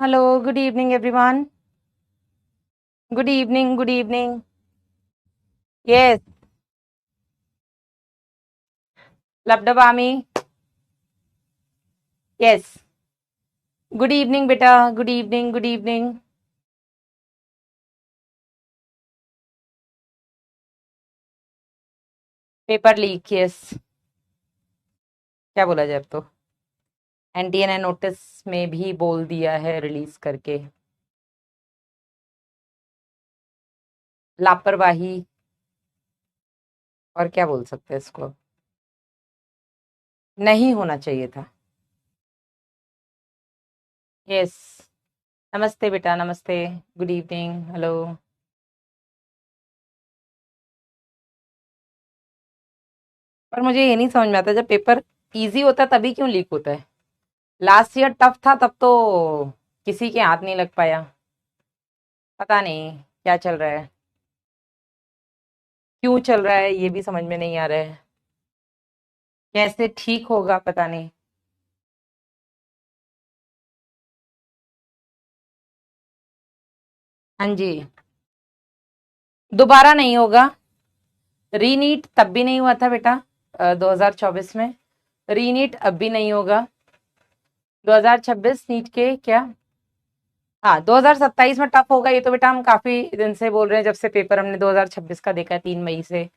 Hello, good evening, everyone. Good evening, good evening. Yes, Labdabami. Yes. Good evening, beta. Good evening, good evening. Paper leak, yes. क्या बोला जाए अब तो। NTA ने notice में भी बोल दिया है रिलीज करके। लापरवाही, और क्या बोल सकते हैं इसको। नहीं होना चाहिए था। यस। नमस्ते बेटा, नमस्ते। Good evening, hello. पर मुझे ये नहीं समझ में आता, जब पेपर इजी होता है तभी क्यों लीक होता है। लास्ट ईयर टफ था तब तो किसी के हाथ नहीं लग पाया। पता नहीं क्या चल रहा है, क्यों चल रहा है, ये भी समझ में नहीं आ रहा है। कैसे ठीक होगा पता नहीं। हाँ जी। दोबारा नहीं होगा। रीनीट तब भी नहीं हुआ था बेटा, 2024 में। रीनीट अब भी नहीं होगा। 2026 नीट के क्या। हाँ, 2027 में टफ होगा, ये तो बेटा हम काफी दिन से बोल रहे हैं, जब से पेपर हमने 2026 का देखा है 3 मई से।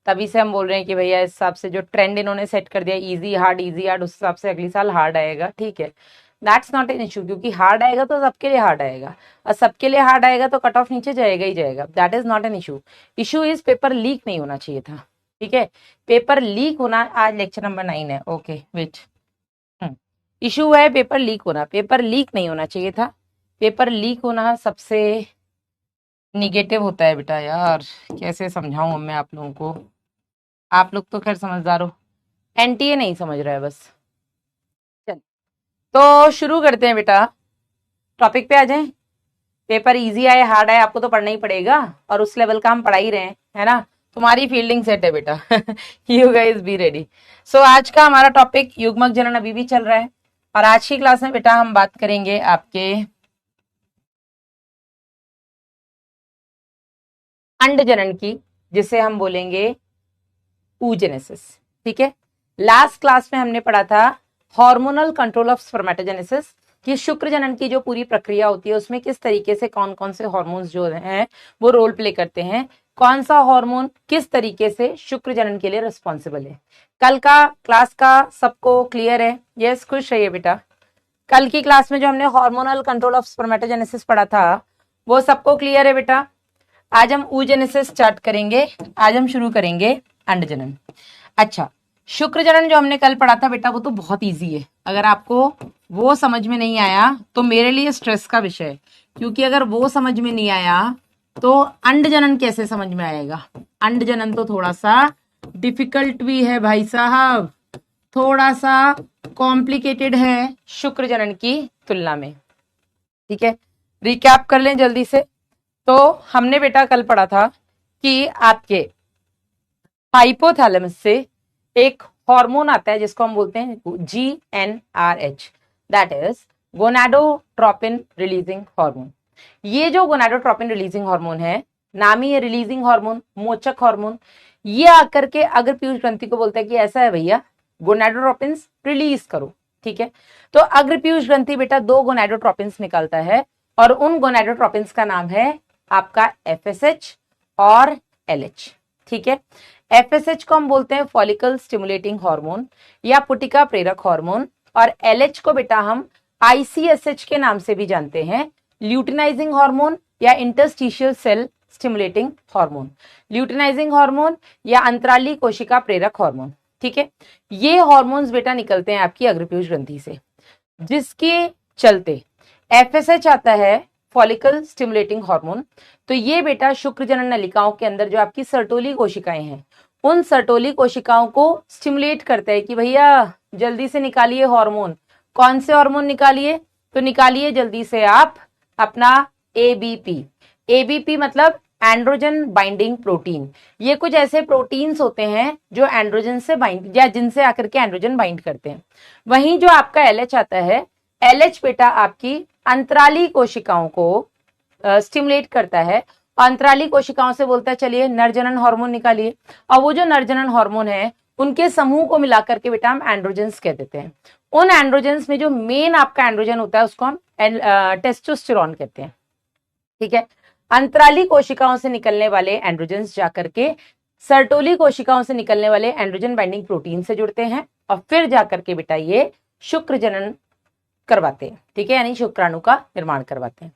तभी से हम बोल रहे हैं कि भैया इस हिसाब से जो ट्रेंड इन्होंने सेट कर दिया, इजी हार्ड, उस हिसाब से अगली साल हार्ड आएगा, ठीक है। दैट्स नॉट एन इशू, क्योंकि हार्ड आएगा तो सबके लिए हार्ड आएगा, और सबके लिए हार्ड आएगा तो कट ऑफ नीचे जाएगा ही जाएगा। That is not an issue. Issue is paper leak नहीं होना चाहिए था, ठीक है। पेपर लीक होना, आज लेक्चर नंबर 9 है, ओके वेट। इशू है पेपर लीक होना, पेपर लीक नहीं होना चाहिए था। पेपर लीक होना सबसे निगेटिव होता है बेटा यार। कैसे समझाऊं मैं आप लोगों को। आप लोग तो खैर समझदार हो, एनटीए नहीं समझ रहा है बस। चल, तो शुरू करते हैं बेटा, टॉपिक पे आ जाएं। पेपर इजी आए हार्ड आए आपको तो पढ़ना ही पड़ेगा, और उस लेवल का हम पढ़ा ही रहे हैं, है ना। तुम्हारी फील्डिंग सेट है बेटा। You guys be ready. So आज का हमारा टॉपिक युग्मक जनन अभी भी चल रहा है, और आज की क्लास में बेटा हम बात करेंगे आपके अंड जनन की, जिसे हम बोलेंगे oogenesis, ठीक है। लास्ट क्लास में हमने पढ़ा था हार्मोनल कंट्रोल ऑफ स्पर्मेटोजेनेसिस, कि शुक्र जनन की जो पूरी प्रक्रिया होती है उसमें किस तरीके से कौन कौन से हार्मोन्स जो हैं वो रोल प्ले करते हैं, कौन सा हार्मोन किस तरीके से शुक्र जनन के लिए रिस्पॉन्सिबल है। कल का क्लास का सबको क्लियर है? यस, खुश रहिए बेटा। कल की क्लास में जो हमने हार्मोनल कंट्रोल ऑफ स्पर्मेटोजेनेसिस पढ़ा था वो सबको क्लियर है बेटा। आज हम oogenesis स्टार्ट करेंगे। आज हम शुरू करेंगे अंडजनन। अच्छा, शुक्र जनन जो हमने कल पढ़ा था बेटा वो तो बहुत इजी है। अगर आपको वो समझ में नहीं आया तो मेरे लिए स्ट्रेस का विषय है, क्योंकि अगर वो समझ में नहीं आया तो अंड जनन कैसे समझ में आएगा। अंड जनन तो थोड़ा सा डिफिकल्ट भी है भाई साहब, थोड़ा सा कॉम्प्लिकेटेड है शुक्र जनन की तुलना में, ठीक है। रिकैप कर लें जल्दी से। तो हमने बेटा कल पढ़ा था कि आपके हाइपोथैलेमस से एक हार्मोन आता है जिसको हम बोलते हैं GnRH, that is gonadotropin releasing hormone. ये जो गोनाडोट्रोपिन रिलीजिंग हार्मोन है, नाम ही है रिलीजिंग हार्मोन, मोचक हार्मोन। ये आकर के अगर पीयूष ग्रंथि को बोलता है कि ऐसा है भैया गोनाडोट्रोपिन रिलीज करो, ठीक है। तो अग्र पीयूष ग्रंथि बेटा 2 गोनाडोट्रोपिन निकालता है, और उन गोनाडोट्रोपिन का नाम है आपका FSH और LH, ठीक है। FSH को हम बोलते हैं फॉलिकल स्टिमुलेटिंग हार्मोन या पुटिका प्रेरक हार्मोन, और LH को बेटा हम ICSH के नाम से भी जानते हैं, ल्यूटिनाइजिंग हार्मोन या interstitial cell stimulating hormone, luteinising hormone या अंतराली कोशिका प्रेरक हार्मोन, ठीक है। ये हार्मोन्स बेटा निकलते हैं आपकी अग्रपीयूष ग्रंथि से, जिसके चलते FSH आता है फॉलिकल स्टिमुलेटिंग हार्मोन। तो ये बेटा शुक्र जनन नलिकाओं के अंदर जो आपकी सर्टोली कोशिकाएं हैं, उन सर्टोली कोशिकाओं को स्टिमुलेट करता है कि भैया जल्दी से निकालिए हार्मोन। कौन से हार्मोन निकालिए? तो निकालिए जल्दी से आप अपना ABP मतलब एंड्रोजन बाइंडिंग प्रोटीन। ये कुछ ऐसे प्रोटीन्स होते हैं जो एंड्रोजन से बाइंड या जिनसे आकर के एंड्रोजन बाइंड करते हैं। वहीं जो आपका LH आता है, LH बेटा आपकी अंतराली कोशिकाओं को स्टिमुलेट करता है। अंतराली कोशिकाओं से बोलता है चलिए नरजनन हार्मोन निकालिए, और वो जो नरजनन हार्मोन है उनके समूह को मिलाकर के बेटा हम एंड्रोजेंस कह देते हैं। उन एंड्रोजेंस में जो मेन आपका एंड्रोजन होता है उसको हम टेस्टोस्टेरोन कहते हैं। ठीक है, अंतराली कोशिकाओं से निकलने वाले एंड्रोजेंस जाकर के सर्टोली कोशिकाओं से निकलने वाले एंड्रोजन बाइंडिंग प्रोटीन से जुड़ते हैं और फिर जाकर के बेटा ये शुक्र जनन करवाते हैं। ठीक है, यानी शुक्राणु का निर्माण करवाते हैं।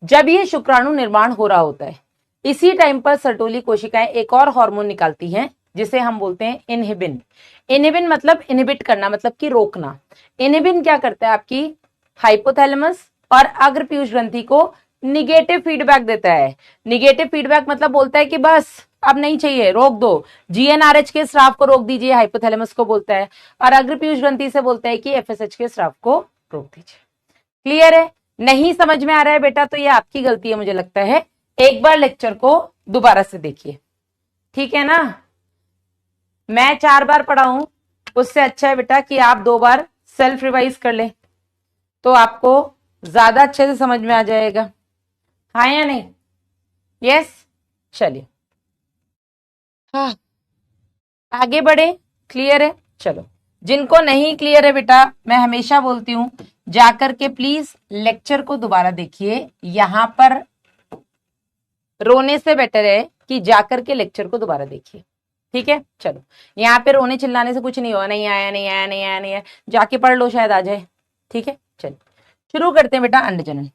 जब ये शुक्राणु निर्माण हो रहा होता है इसी टाइम पर सर्टोली कोशिकाएं एक और हार्मोन निकालती हैं जिसे हम बोलते हैं इनहिबिन। इनहिबिन मतलब इनहिबिट करना, मतलब कि रोकना। इनहिबिन क्या करता है, आपकी हाइपोथैलेमस और अग्रपीयूष ग्रंथि को निगेटिव फीडबैक देता है। निगेटिव फीडबैक मतलब बोलता है कि बस अब नहीं चाहिए, रोक दो। जीएनआरएच के स्राव को रोक दीजिए, हाइपोथैलेमस को बोलता है, और अग्रपीयूष ग्रंथि से बोलता है कि एफएसएच के स्राव को रोक दीजिए। क्लियर है? नहीं समझ में आ रहा है बेटा तो ये आपकी गलती है मुझे लगता है। एक बार लेक्चर को दोबारा से देखिए, ठीक है ना। मैं 4 बार पढ़ाऊं उससे अच्छा है बेटा कि आप 2 बार सेल्फ रिवाइज कर ले, तो आपको ज्यादा अच्छे से समझ में आ जाएगा। हाँ या नहीं? यस, चलिए हाँ आगे बढ़े। क्लियर है? चलो, जिनको नहीं क्लियर है बेटा मैं हमेशा बोलती हूं जाकर के प्लीज लेक्चर को दोबारा देखिए। यहां पर रोने से बेटर है कि जाकर के लेक्चर को दोबारा देखिए। ठीक है, चलो यहाँ पे रोने चिल्लाने से कुछ नहीं होगा, नहीं आया नहीं आया नहीं आया नहीं आया, जाके पढ़ लो शायद आ जाए। ठीक है, चलो शुरू करते हैं बेटा अंडजनन।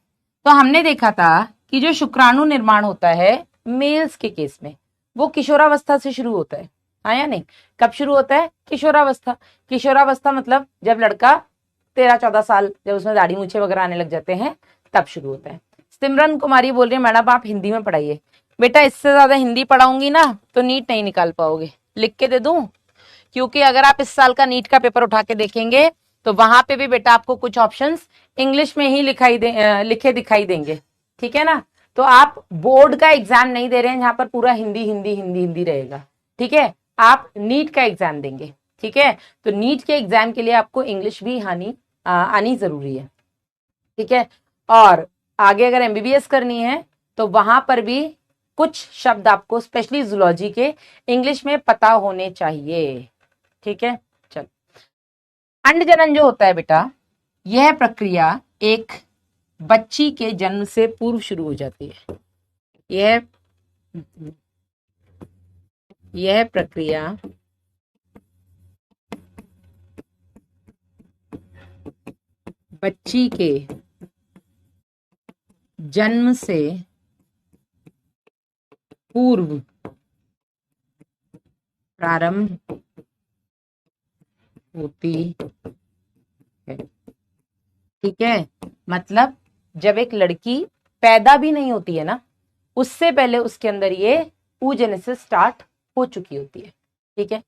तो हमने देखा था कि जो शुक्राणु निर्माण होता है मेल्स के केस में वो किशोरावस्था से शुरू होता है। हाँ या नहीं? कब शुरू होता है? किशोरावस्था। किशोरावस्था मतलब जब लड़का 13-14 साल, जब उसमें दाढ़ी मूछे वगैरह आने लग जाते हैं तब शुरू होता है। सिमरन कुमारी बोल रही है मैडम आप हिंदी में पढ़ाइए। बेटा इससे ज्यादा हिंदी पढ़ाऊंगी ना तो नीट नहीं निकाल पाओगे। लिख के दे दूं? क्योंकि अगर आप इस साल का नीट का पेपर उठा के देखेंगे तो वहां पे भी बेटा आपको कुछ ऑप्शंस इंग्लिश में ही लिखे दिखाई देंगे। ठीक है ना, तो आप बोर्ड का एग्जाम नहीं दे रहे हैं जहां पर पूरा हिंदी हिंदी हिंदी हिंदी रहेगा। ठीक है, आप नीट का एग्जाम देंगे। ठीक है, तो नीट के एग्जाम के लिए आपको इंग्लिश भी आनी जरूरी है। ठीक है, और आगे अगर एमबीबीएस करनी है तो वहां पर भी कुछ शब्द आपको स्पेशली जूलॉजी के इंग्लिश में पता होने चाहिए। ठीक है, चलो अंडजनन जो होता है बेटा यह प्रक्रिया एक बच्ची के जन्म से पूर्व शुरू हो जाती है। यह प्रक्रिया बच्ची के जन्म से पूर्व प्रारंभ होती है। ठीक है, मतलब जब एक लड़की पैदा भी नहीं होती है ना उससे पहले उसके अंदर ये oogenesis स्टार्ट हो चुकी होती है। ठीक है,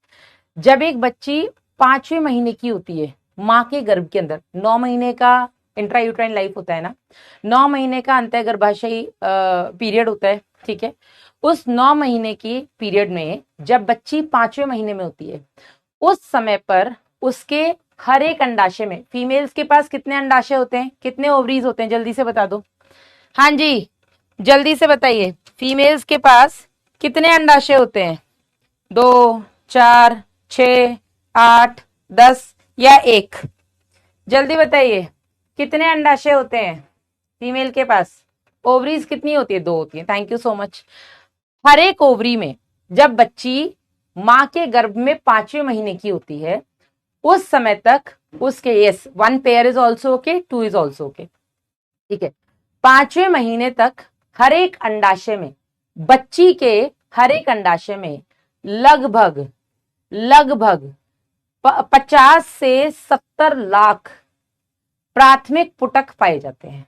जब एक बच्ची 5वें महीने की होती है माँ के गर्भ के अंदर, 9 महीने का इंट्रायूट्राइन लाइफ होता है ना, 9 महीने का अंतः गर्भाशयी पीरियड होता है। ठीक है, उस 9 महीने की पीरियड में जब बच्ची 5वें महीने में होती है उस समय पर उसके हर एक अंडाशय में, फीमेल्स के पास कितने अंडाशय होते हैं, कितने ओवरीज होते हैं, जल्दी से बता दो। हाँ जी जल्दी से बताइए, फीमेल्स के पास कितने अंडाशय होते हैं? 2, 4, 6, 8, 10 या 1? जल्दी बताइए कितने अंडाशय होते हैं फीमेल के पास? ओवरीज कितनी होती है? 2 होती है। Thank you so much. हर एक ओवरी में जब बच्ची माँ के गर्भ में 5वें महीने की होती है उस समय तक उसके, yes 1 pair is also okay, 2 is also okay. ठीक है, 5वें महीने तक हर एक अंडाशय में, बच्ची के हर एक अंडाशय में लगभग 50 से 70 लाख प्राथमिक पुटक पाए जाते हैं।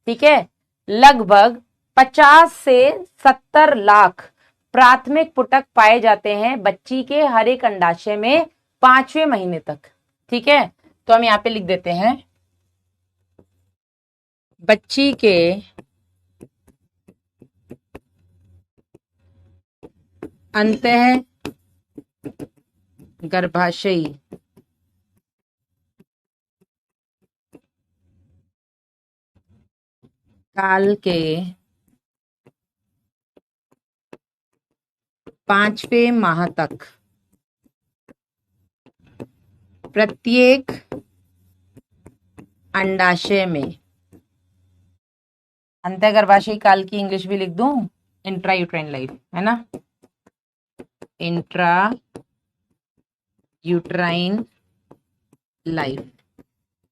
ठीक है, लगभग 50 से 70 लाख प्राथमिक पुटक पाए जाते हैं बच्ची के हर एक अंडाशय में 5वें महीने तक। ठीक है, तो हम यहां पे लिख देते हैं बच्ची के अंतः गर्भाशयी काल के 5वें माह तक प्रत्येक अंडाशय में, अंतःगर्भाशयी काल की इंग्लिश भी लिख दूं, इंट्रा यूट्राइन लाइफ, है ना, इंट्रा यूट्राइन लाइफ,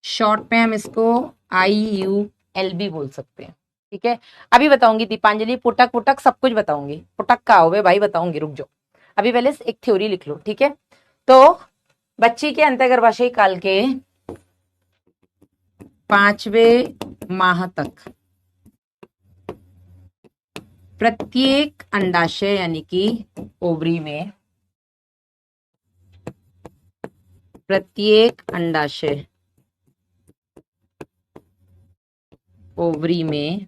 शॉर्ट में हम इसको IUL भी बोल सकते हैं। ठीक है, अभी बताऊंगी दीपांजलि, पुटक पुटक सब कुछ बताऊंगी, पुटक का हो भाई बताऊंगी, रुक जाओ, अभी पहले एक थ्योरी लिख लो। ठीक है, तो बच्ची के अंतःगर्भाशयी काल के 5वें माह तक प्रत्येक अंडाशय यानी कि ओवरी में, प्रत्येक अंडाशय ओवरी में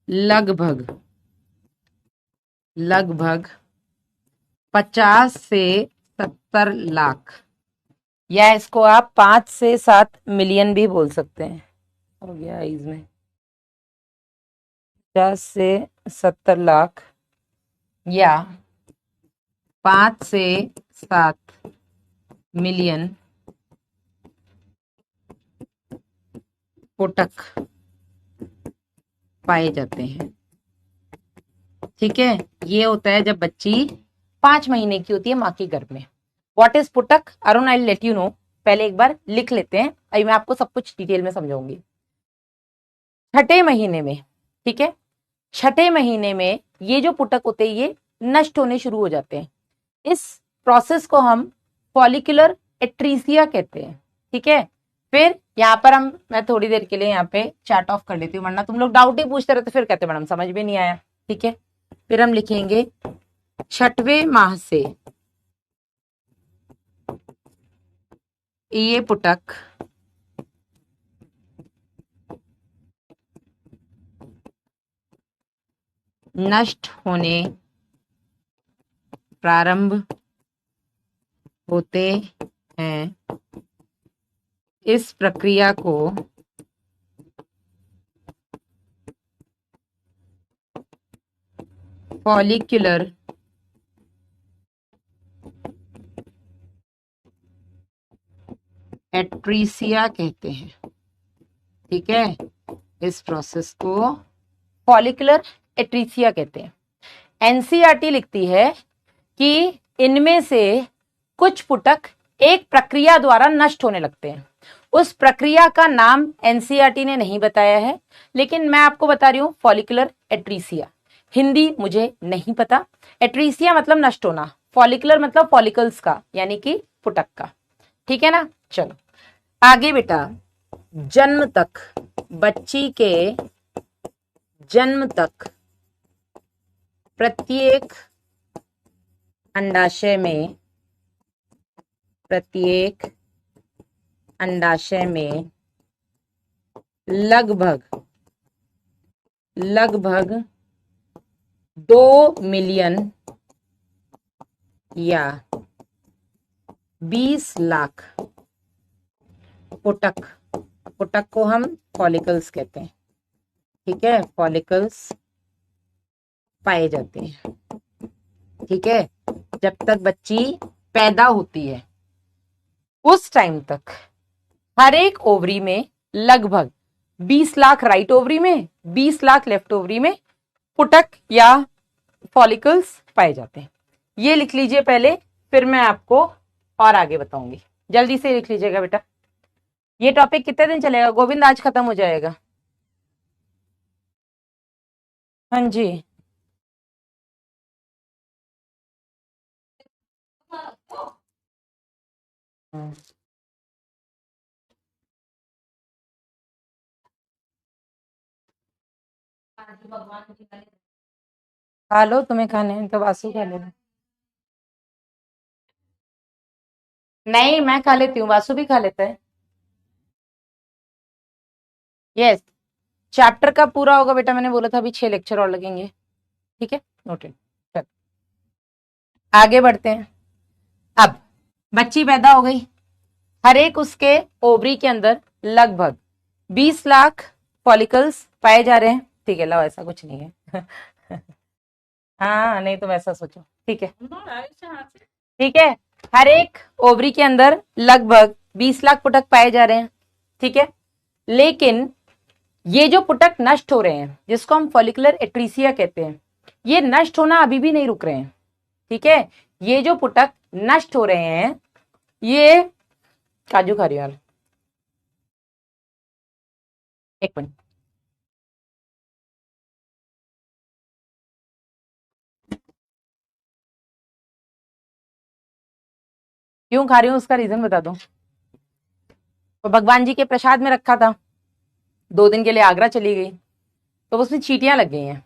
लगभग 50 से 70 लाख, या इसको आप 5 से 7 मिलियन भी बोल सकते हैं, हो गया इसमें 50 से 70 लाख या 5 से 7 मिलियन पुटक पाए जाते हैं। ठीक है, ये होता है जब बच्ची 5 महीने की होती है माँ के गर्भ में। व्हाट इज पुटक, Arun, I let you know, पहले एक बार लिख लेते हैं, अभी मैं आपको सब कुछ डिटेल में समझाऊंगी। छठे महीने में, ठीक है, छठे महीने में ये जो पुटक होते हैं ये नष्ट होने शुरू हो जाते हैं। इस प्रोसेस को हम फॉलिकुलर एट्रीसिया कहते हैं। ठीक है, फिर यहाँ पर मैं थोड़ी देर के लिए यहाँ पे चार्ट ऑफ कर लेती हूँ, वरना तुम लोग डाउट ही पूछते रहते फिर कहते मैडम समझ में नहीं आया। ठीक है, फिर हम लिखेंगे 6वें माह से ये पुटक नष्ट होने प्रारंभ होते हैं। इस प्रक्रिया को फॉलिक्यूलर एट्रीसिया कहते हैं। ठीक है, इस प्रोसेस को फॉलिकुलर एट्रीसिया कहते हैं। एनसीईआरटी लिखती है कि इनमें से कुछ पुटक एक प्रक्रिया द्वारा नष्ट होने लगते हैं। उस प्रक्रिया का नाम एनसीईआरटी ने नहीं बताया है, लेकिन मैं आपको बता रही हूं फॉलिकुलर एट्रीसिया। हिंदी मुझे नहीं पता। एट्रीसिया मतलब नष्ट होना, फॉलिकुलर मतलब फॉलिकल्स का यानी कि पुटक का। ठीक है ना, चलो आगे बेटा। जन्म तक, बच्ची के जन्म तक प्रत्येक अंडाशय में, प्रत्येक अंडाशय में लगभग 2 मिलियन या 20 लाख पुटक, पुटक को हम फॉलिकल्स कहते हैं। ठीक है, फॉलिकल्स पाए जाते हैं। ठीक है, जब तक बच्ची पैदा होती है उस टाइम तक हर एक ओवरी में लगभग 20 लाख राइट ओवरी में, 20 लाख लेफ्ट ओवरी में पुटक या फॉलिकल्स पाए जाते हैं। ये लिख लीजिए पहले, फिर मैं आपको और आगे बताऊंगी। जल्दी से लिख लीजिएगा बेटा। ये टॉपिक कितने दिन चलेगा गोविंद? आज खत्म हो जाएगा। हाँ जी, खा लो, तुम्हें खाने हैं तो वासु खा लेना। नहीं, मैं खा लेती हूँ, वासु भी खा लेता है। यस, चैप्टर का पूरा होगा बेटा, मैंने बोला था अभी 6 लेक्चर और लगेंगे। ठीक है, नोटेड। चल आगे बढ़ते हैं। अब बच्ची पैदा हो गई, हर एक उसके ओवरी के अंदर लगभग 20 लाख फॉलिकल्स पाए जा रहे हैं, ठीक है, लाओ ऐसा कुछ नहीं है। हाँ नहीं तो वैसा सोचो, ठीक है, ठीक है। हर एक ओवरी के अंदर लगभग 20 लाख पुटक पाए जा रहे हैं, ठीक है। लेकिन ये जो पुटक नष्ट हो रहे हैं, जिसको हम फॉलिकुलर एट्रीसिया कहते हैं, ये नष्ट होना अभी भी नहीं रुक रहे हैं, ठीक है। ये जो पुटक नष्ट हो रहे हैं, ये काजू खा रही हूँ यार, एक मिनट। क्यों खा रही हूँ उसका रीजन बता दूं। तो भगवान जी के प्रसाद में रखा था, 2 दिन के लिए आगरा चली गई, तो उसमें चींटियां लग गई हैं।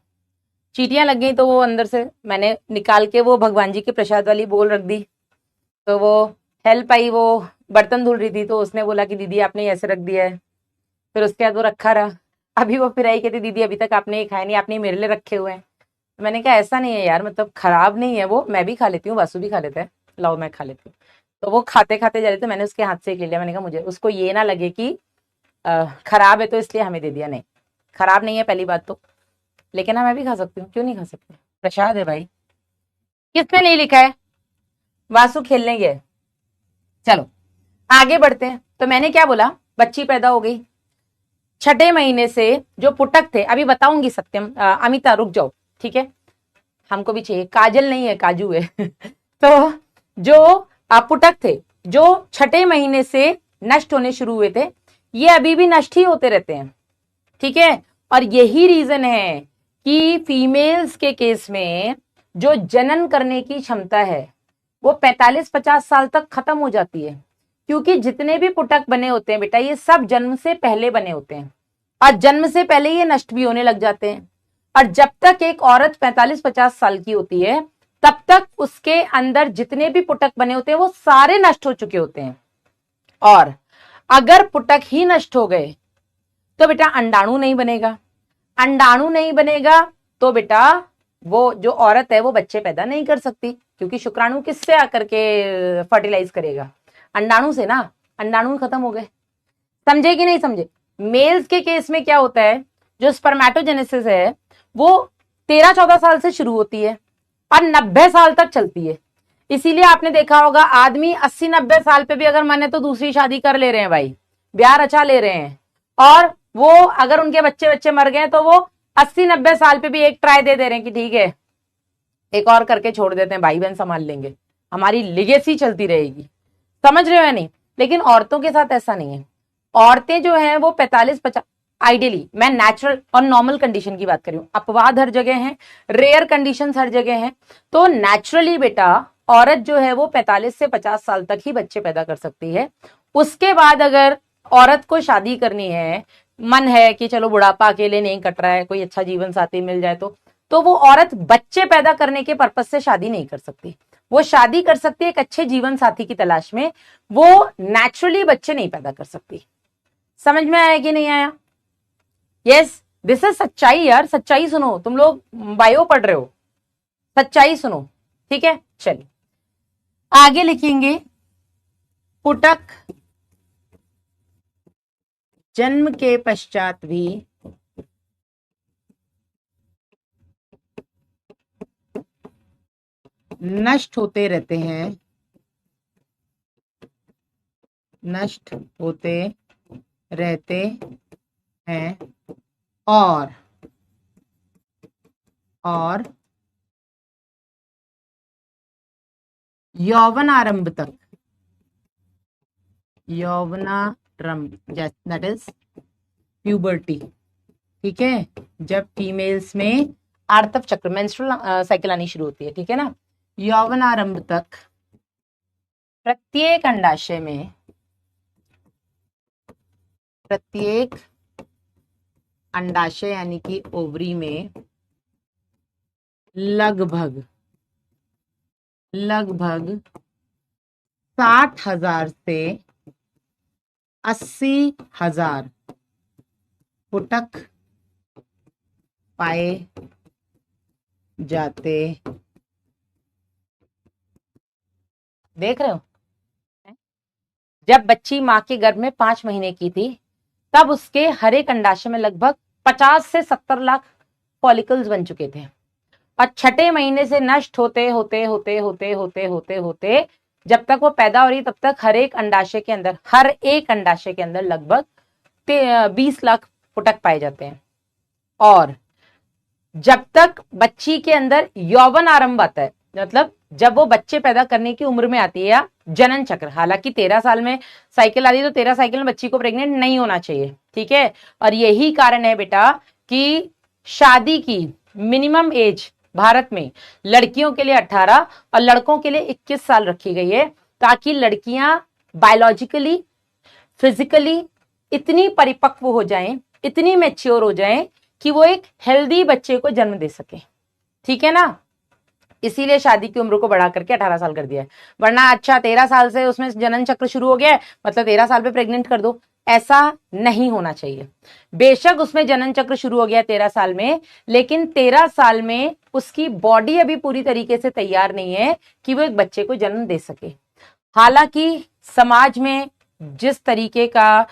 चींटियां लग गई तो वो अंदर से मैंने निकाल के वो भगवान जी के प्रसाद वाली बोल रख दी। तो वो हेल्प आई, वो बर्तन धुल रही थी, तो उसने बोला कि दीदी आपने ऐसे रख दिया है। फिर उसके बाद वो रखा रहा। अभी वो फिर आई, कहती दीदी अभी तक आपने ये खाया नहीं, आपने मेरे लिए रखे हुए हैं। तो मैंने कहा ऐसा नहीं है यार, मतलब खराब नहीं है वो, मैं भी खा लेती हूँ, वासु भी खा लेता है, लाओ मैं खा लेती हूँ। तो वो खाते खाते जा रहे थे, मैंने उसके हाथ से एक ले लिया। मैंने कहा मुझे उसको ये ना लगे कि खराब है तो इसलिए हमें दे दिया, नहीं खराब नहीं है पहली बात तो, लेकिन हाँ मैं भी खा सकती हूँ, क्यों नहीं खा सकती, प्रसाद है भाई। किसने नहीं लिखा है, वासु खेलने गए। चलो आगे बढ़ते हैं। तो मैंने क्या बोला, बच्ची पैदा हो गई, 6 महीने से जो पुटक थे, अभी बताऊंगी सत्यम, अमिता रुक जाओ, ठीक है, हमको भी चाहिए, काजल नहीं है काजू है। तो जो पुटक थे, जो 6 महीने से नष्ट होने शुरू हुए थे, ये अभी भी नष्ट ही होते रहते हैं, ठीक है। और यही रीजन है कि फीमेल्स के केस में जो जनन करने की क्षमता है वो 45-50 साल तक खत्म हो जाती है, क्योंकि जितने भी पुटक बने होते हैं बेटा, ये सब जन्म से पहले बने होते हैं, और जन्म से पहले ये नष्ट भी होने लग जाते हैं। और जब तक एक औरत 45-50 साल की होती है, तब तक उसके अंदर जितने भी पुटक बने होते हैं वो सारे नष्ट हो चुके होते हैं। और अगर पुटक ही नष्ट हो गए तो बेटा अंडाणु नहीं बनेगा, अंडाणु नहीं बनेगा तो बेटा वो जो औरत है वो बच्चे पैदा नहीं कर सकती, क्योंकि शुक्राणु किससे आकर के फर्टिलाइज करेगा, अंडाणु से ना, अंडाणु खत्म हो गए। समझे कि नहीं समझे। मेल्स के केस में क्या होता है, जो स्पर्मेटोजेनेसिस है वो 13-14 साल से शुरू होती है और 90 साल तक चलती है। इसीलिए आपने देखा होगा आदमी 80-90 साल पे भी अगर माने तो दूसरी शादी कर ले रहे हैं भाई, ब्याह रचा ले रहे हैं। और वो अगर उनके बच्चे बच्चे मर गए तो वो 80-90 साल पे भी एक ट्राई दे रहे हैं कि ठीक है एक और करके छोड़ देते हैं, भाई बहन संभाल लेंगे, हमारी लिगेसी चलती रहेगी। समझ रहे हो या नहीं। लेकिन औरतों के साथ ऐसा नहीं है। औरतें जो हैं वो 45-50, आइडियली मैं नेचुरल और नॉर्मल कंडीशन की बात कर रही हूँ, अपवाद हर जगह है, रेयर कंडीशन हर जगह है। तो नेचुरली बेटा औरत जो है वो 45 से 50 साल तक ही बच्चे पैदा कर सकती है। उसके बाद अगर औरत को शादी करनी है, मन है कि चलो बुढ़ापा अकेले नहीं कट रहा है, कोई अच्छा जीवन साथी मिल जाए, तो वो औरत बच्चे पैदा करने के पर्पज से शादी नहीं कर सकती। वो शादी कर सकती है एक अच्छे जीवन साथी की तलाश में, वो नेचुरली बच्चे नहीं पैदा कर सकती। समझ में आया कि नहीं आया। यस दिस इज सच्चाई यार, सच्चाई सुनो, तुम लोग बायो पढ़ रहे हो, सच्चाई सुनो, ठीक है। चलिए आगे लिखेंगे, पुटक जन्म के पश्चात भी नष्ट होते रहते हैं, नष्ट होते रहते हैं, और यौवनारंभ तक, यौवनारंभ दैट इज प्यूबर्टी, ठीक है, जब फीमेल्स में आर्तव चक्र मेंस्ट्रुअल साइकिल आनी शुरू होती है, ठीक है ना, यौवनारंभ तक प्रत्येक अंडाशय में, प्रत्येक अंडाशय यानी कि ओवरी में लगभग 60,000 से 80,000 पुटक पाए जाते। देख रहे हो, जब बच्ची माँ के गर्भ में 5 महीने की थी तब उसके हर एक अंडाशय में लगभग 50 से 70 लाख फॉलिकल्स बन चुके थे। और छठे महीने से नष्ट होते होते होते होते होते होते होते जब तक वो पैदा हो रही तब तक हर एक अंडाशय के अंदर लगभग 20 लाख पुटक पाए जाते हैं। और जब तक बच्ची के अंदर यौवन आरंभ आता है, मतलब जब वो बच्चे पैदा करने की उम्र में आती है, या जनन चक्र, हालांकि 13 साल में साइकिल आ रही है तो 13 साइकिल में बच्ची को प्रेग्नेंट नहीं होना चाहिए, ठीक है। और यही कारण है बेटा कि शादी की मिनिमम एज भारत में लड़कियों के लिए 18 और लड़कों के लिए 21 साल रखी गई है, ताकि लड़कियां बायोलॉजिकली, फिजिकली इतनी परिपक्व हो जाएं, इतनी मैच्योर हो जाएं कि वो एक हेल्दी बच्चे को जन्म दे सके, ठीक है ना। इसीलिए शादी की उम्र को बढ़ा करके 18 साल कर दिया है। वरना अच्छा 13 साल से उसमें जनन चक्र शुरू हो गया है, मतलब 13 साल पे प्रेग्नेंट कर दो, ऐसा नहीं होना चाहिए। बेशक उसमें जनन चक्र शुरू हो गया 13 साल में, लेकिन 13 साल में उसकी बॉडी अभी पूरी तरीके से तैयार नहीं है कि वो एक बच्चे को जन्म दे सके। हालांकि समाज में जिस तरीके का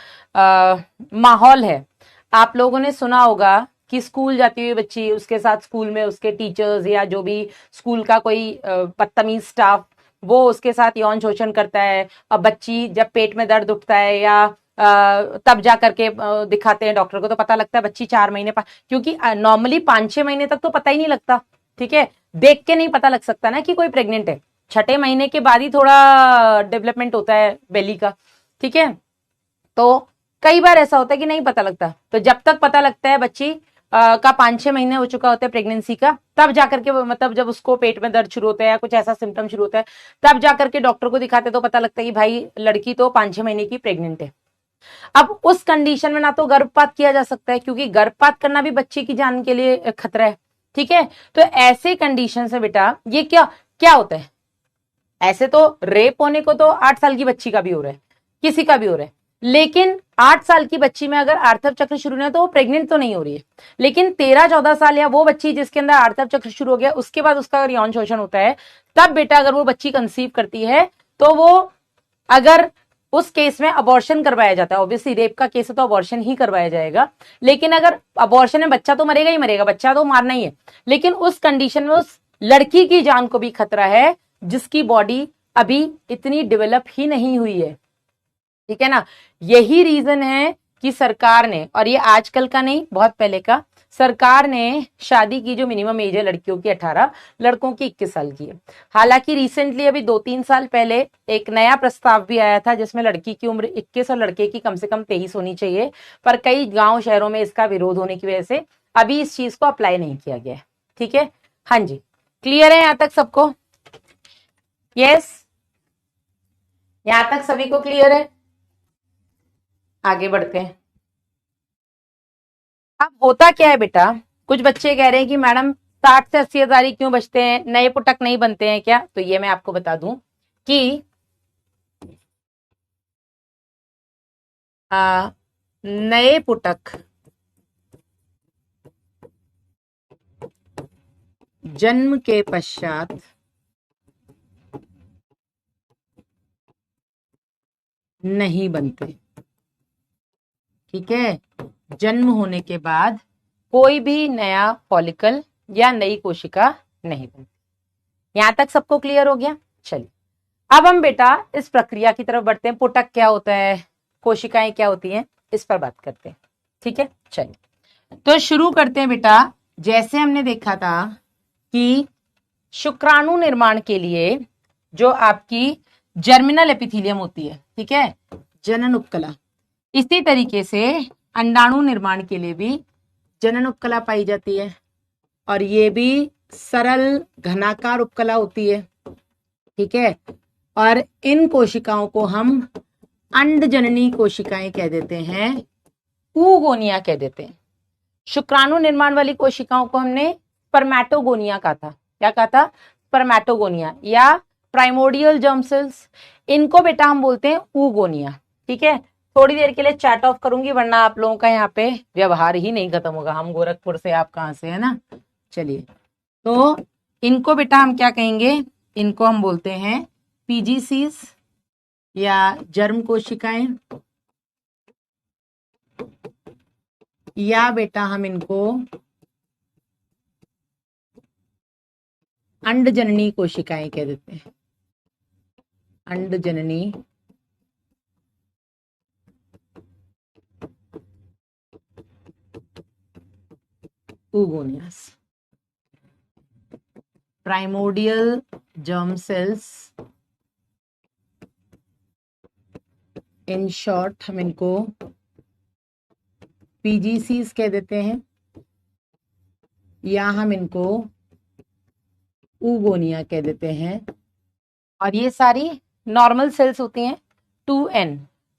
माहौल है, आप लोगों ने सुना होगा कि स्कूल जाती हुई बच्ची, उसके साथ स्कूल में उसके टीचर्स या जो भी स्कूल का कोई बदतमीज स्टाफ, वो उसके साथ यौन शोषण करता है। और बच्ची जब पेट में दर्द उठता है या तब जा करके दिखाते हैं डॉक्टर को, तो पता लगता है बच्ची 4 महीने, क्योंकि नॉर्मली 5-6 महीने तक तो पता ही नहीं लगता, ठीक है। देख के नहीं पता लग सकता ना कि कोई प्रेग्नेंट है, छठे महीने के बाद ही थोड़ा डेवलपमेंट होता है बेली का, ठीक है। तो कई बार ऐसा होता है कि नहीं पता लगता, तो जब तक पता लगता है बच्ची का 5-6 महीने हो चुका होता है प्रेगनेंसी का, तब जाकर के, मतलब जब उसको पेट में दर्द शुरू होता है या कुछ ऐसा सिम्टम शुरू होता है, तब जाकर के डॉक्टर को दिखाते तो पता लगता है कि भाई लड़की तो 5-6 महीने की प्रेग्नेंट है। अब उस कंडीशन में ना तो गर्भपात किया जा सकता है, क्योंकि गर्भपात करना भी बच्चे की जान के लिए खतरा है, ठीक है। तो ऐसे कंडीशन से बेटा ये क्या क्या होता है, ऐसे तो रेप होने को तो 8 साल की बच्ची का भी हो रहा है, किसी का भी हो रहा है, लेकिन 8 साल की बच्ची में अगर आर्तव चक्र शुरू नहीं है तो वो प्रेग्नेंट तो नहीं हो रही है। लेकिन 13-14 साल या वो बच्ची जिसके अंदर आर्तव चक्र शुरू हो गया, उसके बाद उसका अगर यौन शोषण होता है, तब बेटा अगर वो बच्ची कंसीव करती है तो वो, अगर उस केस में अबॉर्शन करवाया जाता है, ऑब्वियसली रेप का केस है तो अबॉर्शन ही करवाया जाएगा, लेकिन अगर अबॉर्शन में बच्चा तो मरेगा ही मरेगा, बच्चा तो मारना ही है, लेकिन उस कंडीशन में उस लड़की की जान को भी खतरा है जिसकी बॉडी अभी इतनी डेवलप ही नहीं हुई है, ठीक है ना। यही रीजन है कि सरकार ने, और ये आजकल का नहीं बहुत पहले का, सरकार ने शादी की जो मिनिमम एज है लड़कियों की 18, लड़कों की 21 साल की है। हालांकि रिसेंटली अभी 2-3 साल पहले एक नया प्रस्ताव भी आया था जिसमें लड़की की उम्र 21 और लड़के की कम से कम 23 होनी चाहिए, पर कई गांव शहरों में इसका विरोध होने की वजह से अभी इस चीज को अप्लाई नहीं किया गया है, ठीक है। हाँ जी, क्लियर है यहां तक सबको? यस, यहां तक सभी को क्लियर है? आगे बढ़ते हैं। अब होता क्या है बेटा, कुछ बच्चे कह रहे हैं कि मैडम 60 से 80 हजार ही क्यों बचते हैं, नए पुटक नहीं बनते हैं क्या? तो ये मैं आपको बता दूं कि नए पुटक जन्म के पश्चात नहीं बनते, ठीक है। जन्म होने के बाद कोई भी नया फॉलिकल या नई कोशिका नहीं बनती। यहां तक सबको क्लियर हो गया? चलिए अब हम बेटा इस प्रक्रिया की तरफ बढ़ते हैं। पुटक क्या होता है, कोशिकाएं क्या होती हैं, इस पर बात करते हैं, ठीक है। चलिए तो शुरू करते हैं बेटा। जैसे हमने देखा था कि शुक्राणु निर्माण के लिए जो आपकी जर्मिनल एपिथीलियम होती है, ठीक है, जनन उपकला, इसी तरीके से अंडाणु निर्माण के लिए भी जनन उपकला पाई जाती है, और ये भी सरल घनाकार उपकला होती है, ठीक है। और इन कोशिकाओं को हम अंडजननी कोशिकाएं कह देते हैं, ऊगोनिया कह देते हैं। शुक्राणु निर्माण वाली कोशिकाओं को हमने स्पर्मेटोगोनिया कहा था। क्या कहा था? स्पर्मेटोगोनिया या प्राइमोर्डियल जर्म सेल्स, इनको बेटा हम बोलते हैं ऊगोनिया, ठीक है। थोड़ी देर के लिए चैट ऑफ करूंगी वरना आप लोगों का यहाँ पे व्यवहार ही नहीं खत्म होगा। हम गोरखपुर से, आप कहाँ से, है ना। चलिए तो इनको बेटा हम क्या कहेंगे, इनको हम बोलते हैं पीजीसीज या जर्म कोशिकाएं, या बेटा हम इनको अंडजननी कोशिकाएं कह देते हैं, अंडजननी oogonia, primordial germ cells, in short हम इनको पीजीसीज कह देते हैं, या हम इनको ऊगोनिया कह देते हैं। और ये सारी नॉर्मल सेल्स होती हैं 2n,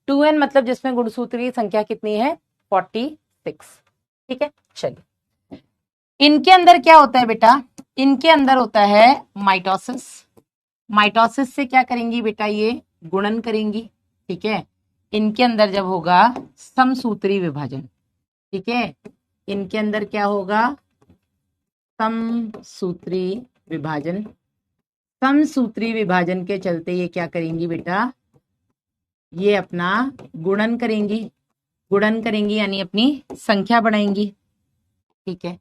2n मतलब जिसमें गुणसूत्र की संख्या कितनी है 46। ठीक है, चलिए इनके अंदर क्या होता है बेटा, इनके अंदर होता है माइटोसिस। माइटोसिस से क्या करेंगी बेटा, ये गुणन करेंगी। ठीक है, इनके अंदर जब होगा समसूत्री विभाजन, ठीक है, इनके अंदर क्या होगा समसूत्री विभाजन। समसूत्री विभाजन के चलते ये क्या करेंगी बेटा, ये अपना गुणन करेंगी, गुणन करेंगी यानी अपनी संख्या बढ़ाएंगी। ठीक है,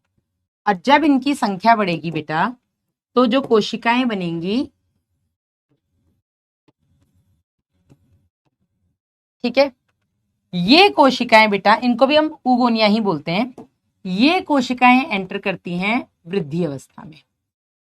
और जब इनकी संख्या बढ़ेगी बेटा तो जो कोशिकाएं बनेंगी, ठीक है, ये कोशिकाएं बेटा, इनको भी हम ऊगोनिया ही बोलते हैं, ये कोशिकाएं एंटर करती हैं वृद्धि अवस्था में।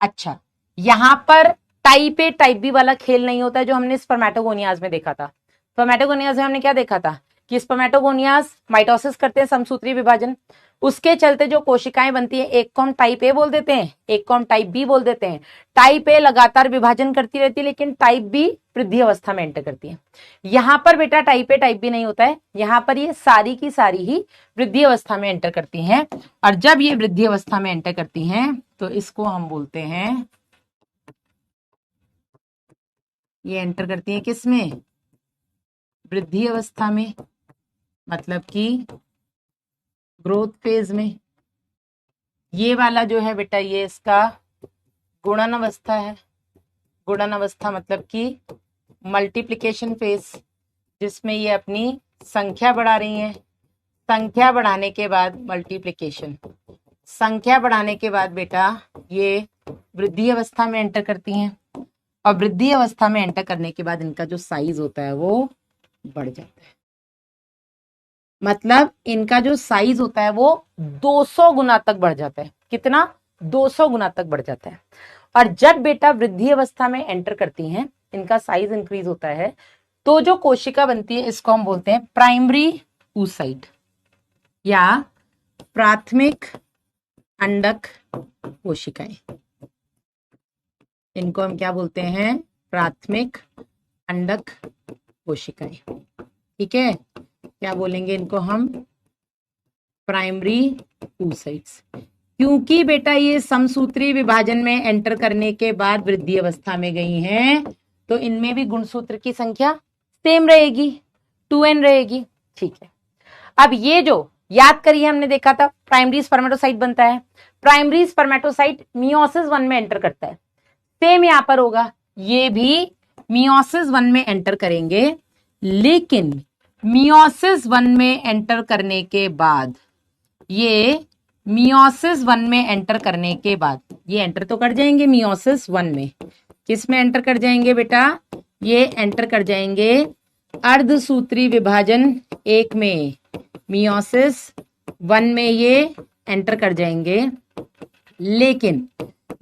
अच्छा, यहां पर टाइप ए टाइप बी वाला खेल नहीं होता है जो हमने स्पर्मेटोगोनियाज में देखा था। स्पर्मेटोगोनियाज में हमने क्या देखा था कि स्पर्मेटोगोनियाज माइटोसिस करते हैं, समसूत्री विभाजन, उसके चलते जो कोशिकाएं बनती है एक को हम टाइप ए बोल देते हैं, एक को हम टाइप बी बोल देते हैं। टाइप ए लगातार विभाजन करती रहती है लेकिन टाइप बी वृद्धि अवस्था में एंटर करती है। यहां पर बेटा टाइप ए टाइप बी नहीं होता है, यहां पर ये सारी की सारी ही वृद्धि अवस्था में एंटर करती हैं। और जब ये वृद्धि अवस्था में एंटर करती हैं तो इसको हम बोलते हैं, ये एंटर करती हैं किसमें, वृद्धि अवस्था में, मतलब कि ग्रोथ फेज में। ये वाला जो है बेटा ये इसका गुणन अवस्था है। गुणन अवस्था मतलब कि मल्टीप्लिकेशन फेज, जिसमें ये अपनी संख्या बढ़ा रही हैं। संख्या बढ़ाने के बाद मल्टीप्लिकेशन, संख्या बढ़ाने के बाद बेटा ये वृद्धि अवस्था में एंटर करती हैं। और वृद्धि अवस्था में एंटर करने के बाद इनका जो साइज होता है वो बढ़ जाता है, मतलब इनका जो साइज होता है वो 200 गुना तक बढ़ जाता है। कितना, 200 गुना तक बढ़ जाता है। और जब बेटा वृद्धि अवस्था में एंटर करती हैं, इनका साइज इंक्रीज होता है, तो जो कोशिका बनती है इसको हम बोलते हैं प्राइमरी oocyte या प्राथमिक अंडक कोशिकाएं। इनको हम क्या बोलते हैं, प्राथमिक अंडक कोशिकाएं। ठीक है, क्या बोलेंगे इनको हम, प्राइमरी oocytes। क्योंकि बेटा ये समसूत्री विभाजन में एंटर करने के बाद वृद्धि अवस्था में गई हैं, तो इनमें भी गुणसूत्र की संख्या सेम रहेगी, 2n रहेगी। ठीक है, अब ये जो याद करिए हमने देखा था प्राइमरी स्पर्मेटोसाइट बनता है, प्राइमरी स्पर्मेटोसाइट मियोसिस 1 में एंटर करता है। सेम यहां पर होगा, ये भी मियोसिस 1 में एंटर करेंगे, लेकिन मियोसिस 1 में एंटर करने के बाद, ये मियोसिस 1 में एंटर करने के बाद ये एंटर तो कर जाएंगे मियोसिस 1 में, किस में एंटर कर जाएंगे बेटा, ये एंटर कर जाएंगे अर्धसूत्री विभाजन 1 में, मियोसिस 1 में ये एंटर कर जाएंगे। लेकिन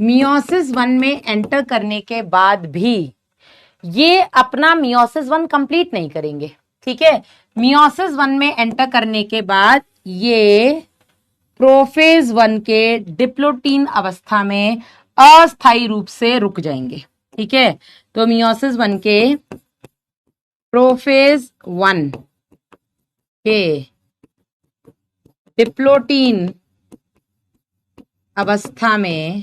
मियोसिस 1 में एंटर करने के बाद भी ये अपना मियोसिस 1 कंप्लीट नहीं करेंगे। ठीक है, मियोसिस 1 में एंटर करने के बाद ये प्रोफेज 1 के डिप्लोटीन अवस्था में अस्थायी रूप से रुक जाएंगे। ठीक है, तो मियोसिस 1 के प्रोफेज 1 के डिप्लोटीन अवस्था में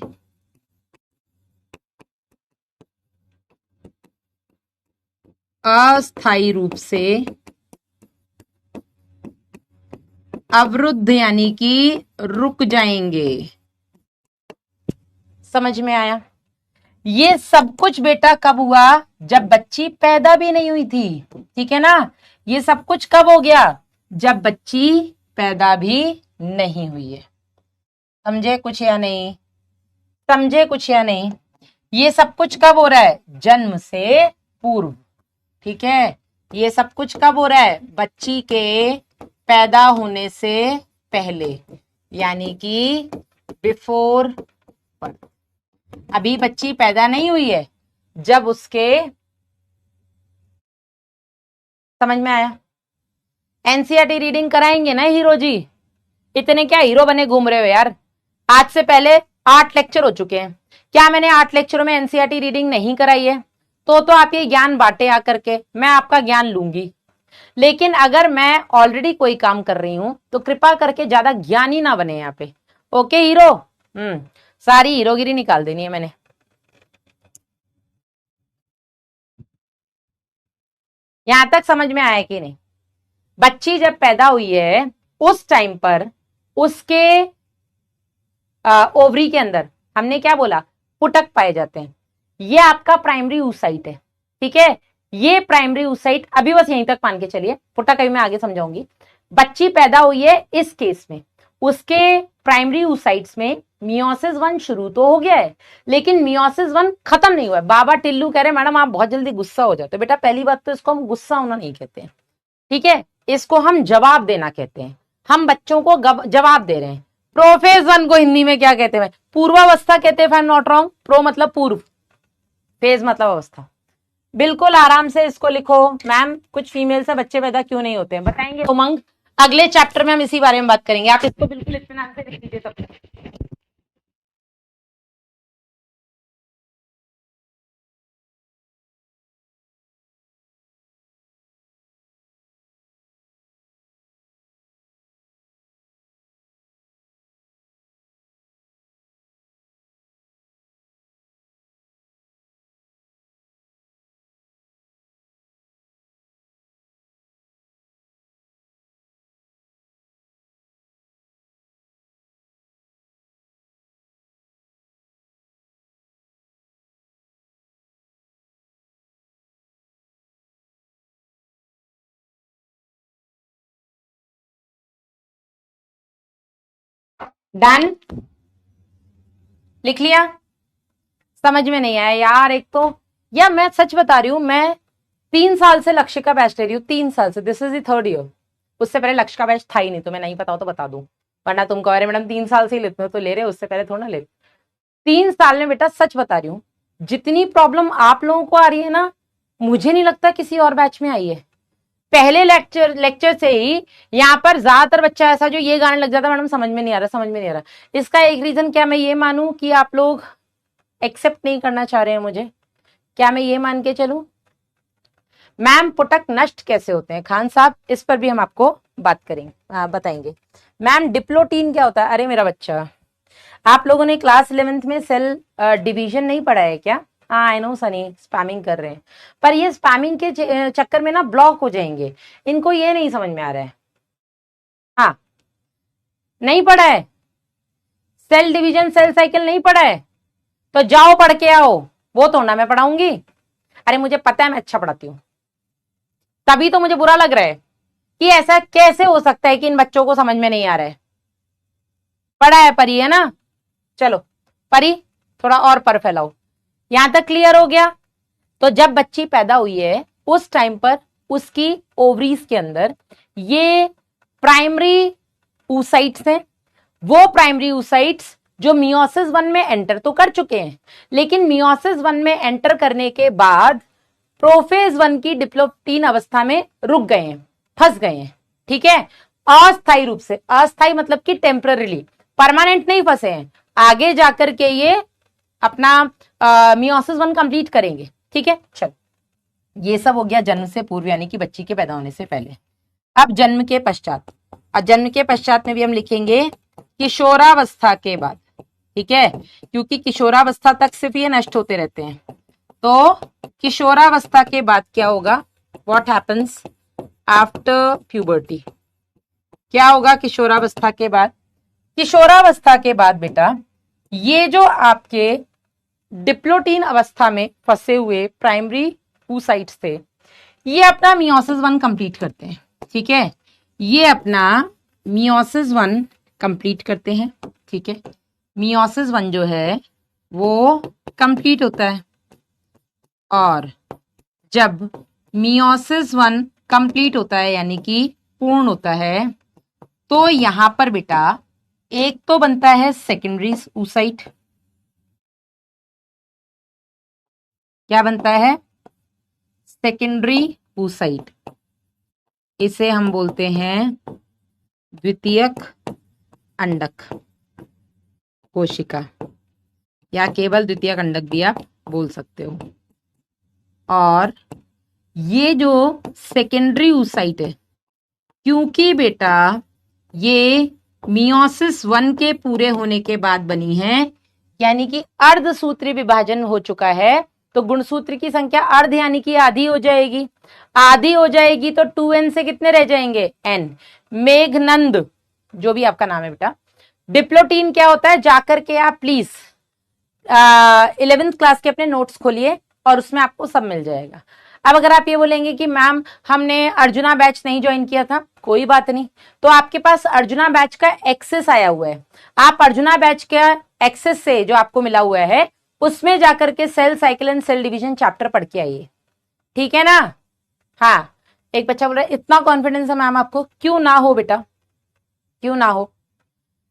अस्थायी रूप से अवरुद्ध यानी कि रुक जाएंगे। समझ में आया? ये सब कुछ बेटा कब हुआ, जब बच्ची पैदा भी नहीं हुई थी। ठीक है ना, ये सब कुछ कब हो गया, जब बच्ची पैदा भी नहीं हुई है। समझे कुछ या नहीं? समझे कुछ या नहीं? ये सब कुछ कब हो रहा है? जन्म से पूर्व। ठीक है, ये सब कुछ कब हो रहा है? बच्ची के पैदा होने से पहले, यानी कि बिफोर बर्थ। अभी बच्ची पैदा नहीं हुई है, जब उसके, समझ में आया? एनसीईआरटी रीडिंग कराएंगे ना हीरो जी? इतने क्या हीरो बने घूम रहे हो यार? आज से पहले 8 लेक्चर हो चुके हैं। क्या मैंने 8 लेक्चरों में एनसीईआरटी रीडिंग नहीं कराई है? तो आप ये ज्ञान बांटे आकर के, मैं आपका ज्ञान लूंगी। लेकिन अगर मैं ऑलरेडी कोई काम कर रही हूं तो कृपा करके ज्यादा ज्ञानी ना बने यहाँ पे। Okay hero? सारी हीरोगिरी निकाल देनी है मैंने। यहां तक समझ में आया कि नहीं? बच्ची जब पैदा हुई है उस टाइम पर उसके ओवरी के अंदर हमने क्या बोला? पुटक पाए जाते हैं। ये आपका प्राइमरी oocyte है। ठीक है, ये प्राइमरी oocyte, अभी बस यहीं तक मान के चलिए, पुटक अभी मैं आगे समझाऊंगी। बच्ची पैदा हुई है, इस केस में उसके प्राइमरी oocytes में मियोसिस 1 शुरू तो हो गया है, लेकिन मियोसिस 1 खत्म नहीं हुआ है। बाबा टिल्लू कह रहे मैडम आप बहुत जल्दी गुस्सा हो जाते हो। बेटा पहली बात तो इसको हम गुस्सा होना नहीं कहते हैं, ठीक है, इसको हम जवाब देना कहते हैं। हम बच्चों को जवाब दे रहे हैं। प्रोफेज 1 को हिंदी में क्या कहते हैं? पूर्वावस्था कहते हैं, if I am not wrong. Pro मतलब पूर्व, फेज मतलब अवस्था। बिल्कुल आराम से इसको लिखो। मैम कुछ फीमेल से बच्चे पैदा क्यों नहीं होते हैं बताएंगे उमंग? अगले चैप्टर में हम इसी बारे में बात करेंगे। आप इसको बिल्कुल इत्मीनान से लिख लीजिए सब। डन? लिख लिया? समझ में नहीं आया यार? एक तो या मैं सच बता रही हूं, मैं 3 साल से लक्ष्य का बैच ले रही हूँ, 3 साल से। This is the 3rd year. उससे पहले लक्ष्य का बैच था ही नहीं, तुम्हें नहीं पता हो तो बता दूं, वरना तुम कह रहे मैडम 3 साल से ही लेते हो तो ले रहे हो, उससे पहले थोड़ा ना ले। 3 साल में बेटा सच बता रही हूँ, जितनी प्रॉब्लम आप लोगों को आ रही है ना, मुझे नहीं लगता किसी और बैच में आई है। पहले लेक्चर से ही यहाँ पर ज्यादातर बच्चा ऐसा जो ये गाने लग जाता मैडम समझ में नहीं आ रहा, समझ में नहीं आ रहा। इसका एक रीजन क्या मैं ये मानूं कि आप लोग एक्सेप्ट नहीं करना चाह रहे हैं मुझे? क्या मैं ये मान के चलूं? मैम पुटक नष्ट कैसे होते हैं खान साहब, इस पर भी हम आपको बात करेंगे, बताएंगे। मैम डिप्लोटीन क्या होता है? अरे मेरा बच्चा, आप लोगों ने क्लास 11th में सेल डिवीजन नहीं पढ़ा है क्या? हाँ आई नो सनी, स्पैमिंग कर रहे हैं, पर ये स्पैमिंग के चक्कर में ना ब्लॉक हो जाएंगे। इनको ये नहीं समझ में आ रहा है। हाँ, नहीं पढ़ा है सेल डिवीजन, सेल साइकिल नहीं पढ़ा है? तो जाओ पढ़ के आओ। वो तो ना मैं पढ़ाऊंगी। अरे मुझे पता है मैं अच्छा पढ़ाती हूँ, तभी तो मुझे बुरा लग रहा है कि ऐसा कैसे हो सकता है कि इन बच्चों को समझ में नहीं आ रहा है। पढ़ा है परी, है ना? चलो परी थोड़ा और पर फैलाओ। यहां तक क्लियर हो गया? तो जब बच्ची पैदा हुई है उस टाइम पर उसकी ओवरीज के अंदर ये प्राइमरी oocytes हैं। वो प्राइमरी oocytes जो मियोसिस 1 में एंटर तो कर चुके हैं, लेकिन मियोसिस 1 में एंटर करने के बाद प्रोफेज 1 की डिप्लोप्टीन अवस्था में रुक गए हैं, फंस गए हैं। ठीक है, अस्थायी रूप से। अस्थायी मतलब कि टेम्पररीली, परमानेंट नहीं फंसे हैं। आगे जाकर के ये अपना मियोसिस 1 कंप्लीट करेंगे। ठीक है, चल ये सब हो गया जन्म से पूर्व, यानी कि बच्ची के पैदा होने से पहले। अब जन्म के पश्चात, और जन्म के पश्चात में भी हम लिखेंगे किशोरावस्था के बाद। ठीक है, क्योंकि किशोरावस्था तक सिर्फ ये नष्ट होते रहते हैं। तो किशोरावस्था के बाद क्या होगा? What happens after puberty? क्या होगा किशोरावस्था के बाद? किशोरावस्था के बाद बेटा ये जो आपके डिप्लोटीन अवस्था में फंसे हुए प्राइमरी oocytes थे, ये अपना मियोसिस 1 कंप्लीट करते हैं। ठीक है, ये अपना मियोसिस 1 कंप्लीट करते हैं, ठीक है। मियोसिस 1 जो है वो कंप्लीट होता है, और जब मियोसिस 1 कंप्लीट होता है यानी कि पूर्ण होता है, तो यहां पर बेटा एक तो बनता है सेकेंडरी oocyte। क्या बनता है? Secondary oocyte। इसे हम बोलते हैं द्वितीयक अंडक कोशिका, या केवल द्वितीयक अंडक भी आप बोल सकते हो। और ये जो सेकेंडरी oocyte है, क्योंकि बेटा ये मियोसिस 1 के पूरे होने के बाद बनी है, यानी कि अर्धसूत्री विभाजन हो चुका है, तो गुणसूत्र की संख्या अर्ध यानी कि आधी हो जाएगी। आधी हो जाएगी तो 2n से कितने रह जाएंगे? n। मेघनंद जो भी आपका नाम है बेटा, डिप्लोटीन क्या होता है? जाकर के आप प्लीज 11th क्लास के अपने नोट्स खोलिए और उसमें आपको सब मिल जाएगा। अब अगर आप ये बोलेंगे कि मैम हमने अर्जुना बैच नहीं ज्वाइन किया था, कोई बात नहीं, तो आपके पास अर्जुना बैच का एक्सेस आया हुआ है, आप अर्जुना बैच के एक्सेस से जो आपको मिला हुआ है उसमें जाकर के cell cycle and cell division chapter पढ़ के आइए, ठीक है ना? हाँ, एक बच्चा बोल रहा है इतना कॉन्फिडेंस है मैम आपको। क्यों ना हो बेटा, क्यों ना हो।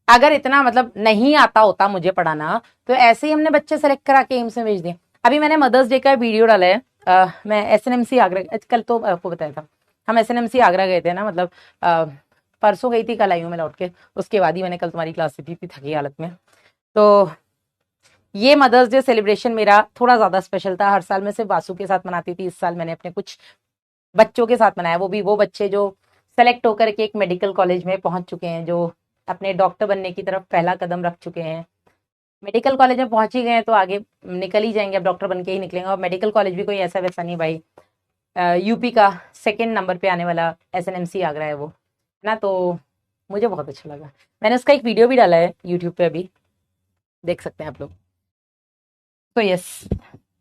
अगर इतना मतलब नहीं आता होता मुझे पढ़ाना तो ऐसे ही हमने बच्चे सेलेक्ट करा के एम्स में भेज दिए। अभी मैंने मदर्स डे का वीडियो डाला है, मैं SNMC आगरा, कल तो आपको बताया था, हम SNMC आगरा गए थे ना, मतलब परसों गई थी, कल आई हूँ मैं लौट के, उसके बाद ही मैंने कल तुम्हारी क्लास ली थी थकी हालत में। तो ये मदर्स डे सेलिब्रेशन मेरा थोड़ा ज्यादा स्पेशल था। हर साल मैं सिर्फ वासु के साथ मनाती थी, इस साल मैंने अपने कुछ बच्चों के साथ मनाया, वो भी वो बच्चे जो सेलेक्ट होकर के एक मेडिकल कॉलेज में पहुंच चुके हैं, जो अपने डॉक्टर बनने की तरफ पहला कदम रख चुके हैं। मेडिकल कॉलेज में पहुंच ही गए तो आगे निकल ही जाएंगे, अब डॉक्टर बन के ही निकलेंगे। और मेडिकल कॉलेज भी कोई ऐसा वैसा नहीं भाई, यूपी का 2nd नंबर पे आने वाला SNMC आगरा है वो, है ना। तो मुझे बहुत अच्छा लगा, मैंने उसका एक वीडियो भी डाला है यूट्यूब पे, अभी देख सकते हैं आप लोग। तो यस,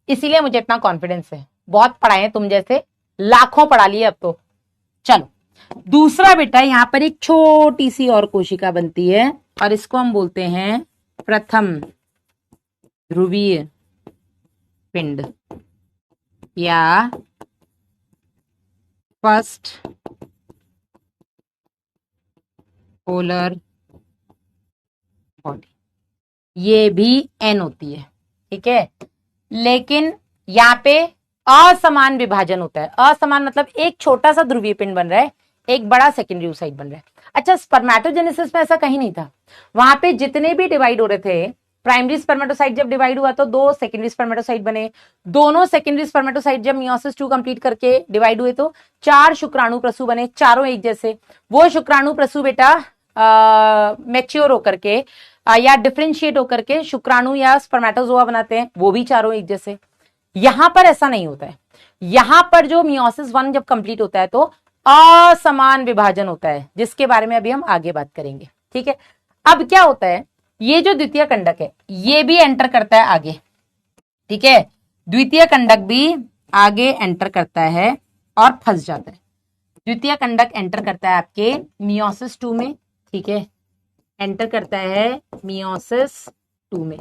इसीलिए मुझे इतना कॉन्फिडेंस है। बहुत पढ़ाए तुम जैसे लाखों पढ़ा लिए अब तो। चलो दूसरा बेटा, यहां पर एक छोटी सी और कोशिका बनती है और इसको हम बोलते हैं प्रथम ध्रुवीय पिंड या फर्स्ट पोलर बॉडी। ये भी n होती है, ठीक है, लेकिन यहाँ पे असमान विभाजन होता है। असमान मतलब एक छोटा सा ध्रुवीय पिंड बन रहा है, एक बड़ा सेकेंडरी oocyte बन रहा है। अच्छा, स्पर्मेटोजेनेसिस में ऐसा कहीं नहीं था, वहां पे जितने भी डिवाइड हो रहे थे, प्राइमरी स्पर्मेटोसाइट जब डिवाइड हुआ तो 2 सेकेंडरी स्पर्मेटोसाइट बने, दोनों सेकेंडरी स्पर्मेटोसाइट जब मियोसिस 2 कंप्लीट करके डिवाइड हुए तो 4 शुक्राणु प्रसु बने, चारों एक जैसे। वो शुक्राणु प्रसु बेटा मैच्योर होकर के या डिफरेंशिएट होकर के शुक्राणु या स्पर्मेटोजोआ बनाते हैं, वो भी चारों एक जैसे। यहां पर ऐसा नहीं होता है, यहां पर जो मियोसिस 1 जब कंप्लीट होता है तो असमान विभाजन होता है, जिसके बारे में अभी हम आगे बात करेंगे, ठीक है। अब क्या होता है, ये जो द्वितीय कंडक है ये भी एंटर करता है आगे, ठीक है, द्वितीय कंडक भी आगे एंटर करता है और फंस जाता है। द्वितीय कंडक एंटर करता है आपके मियोसिस 2 में, ठीक है, एंटर करता है मियोसिस 2 में।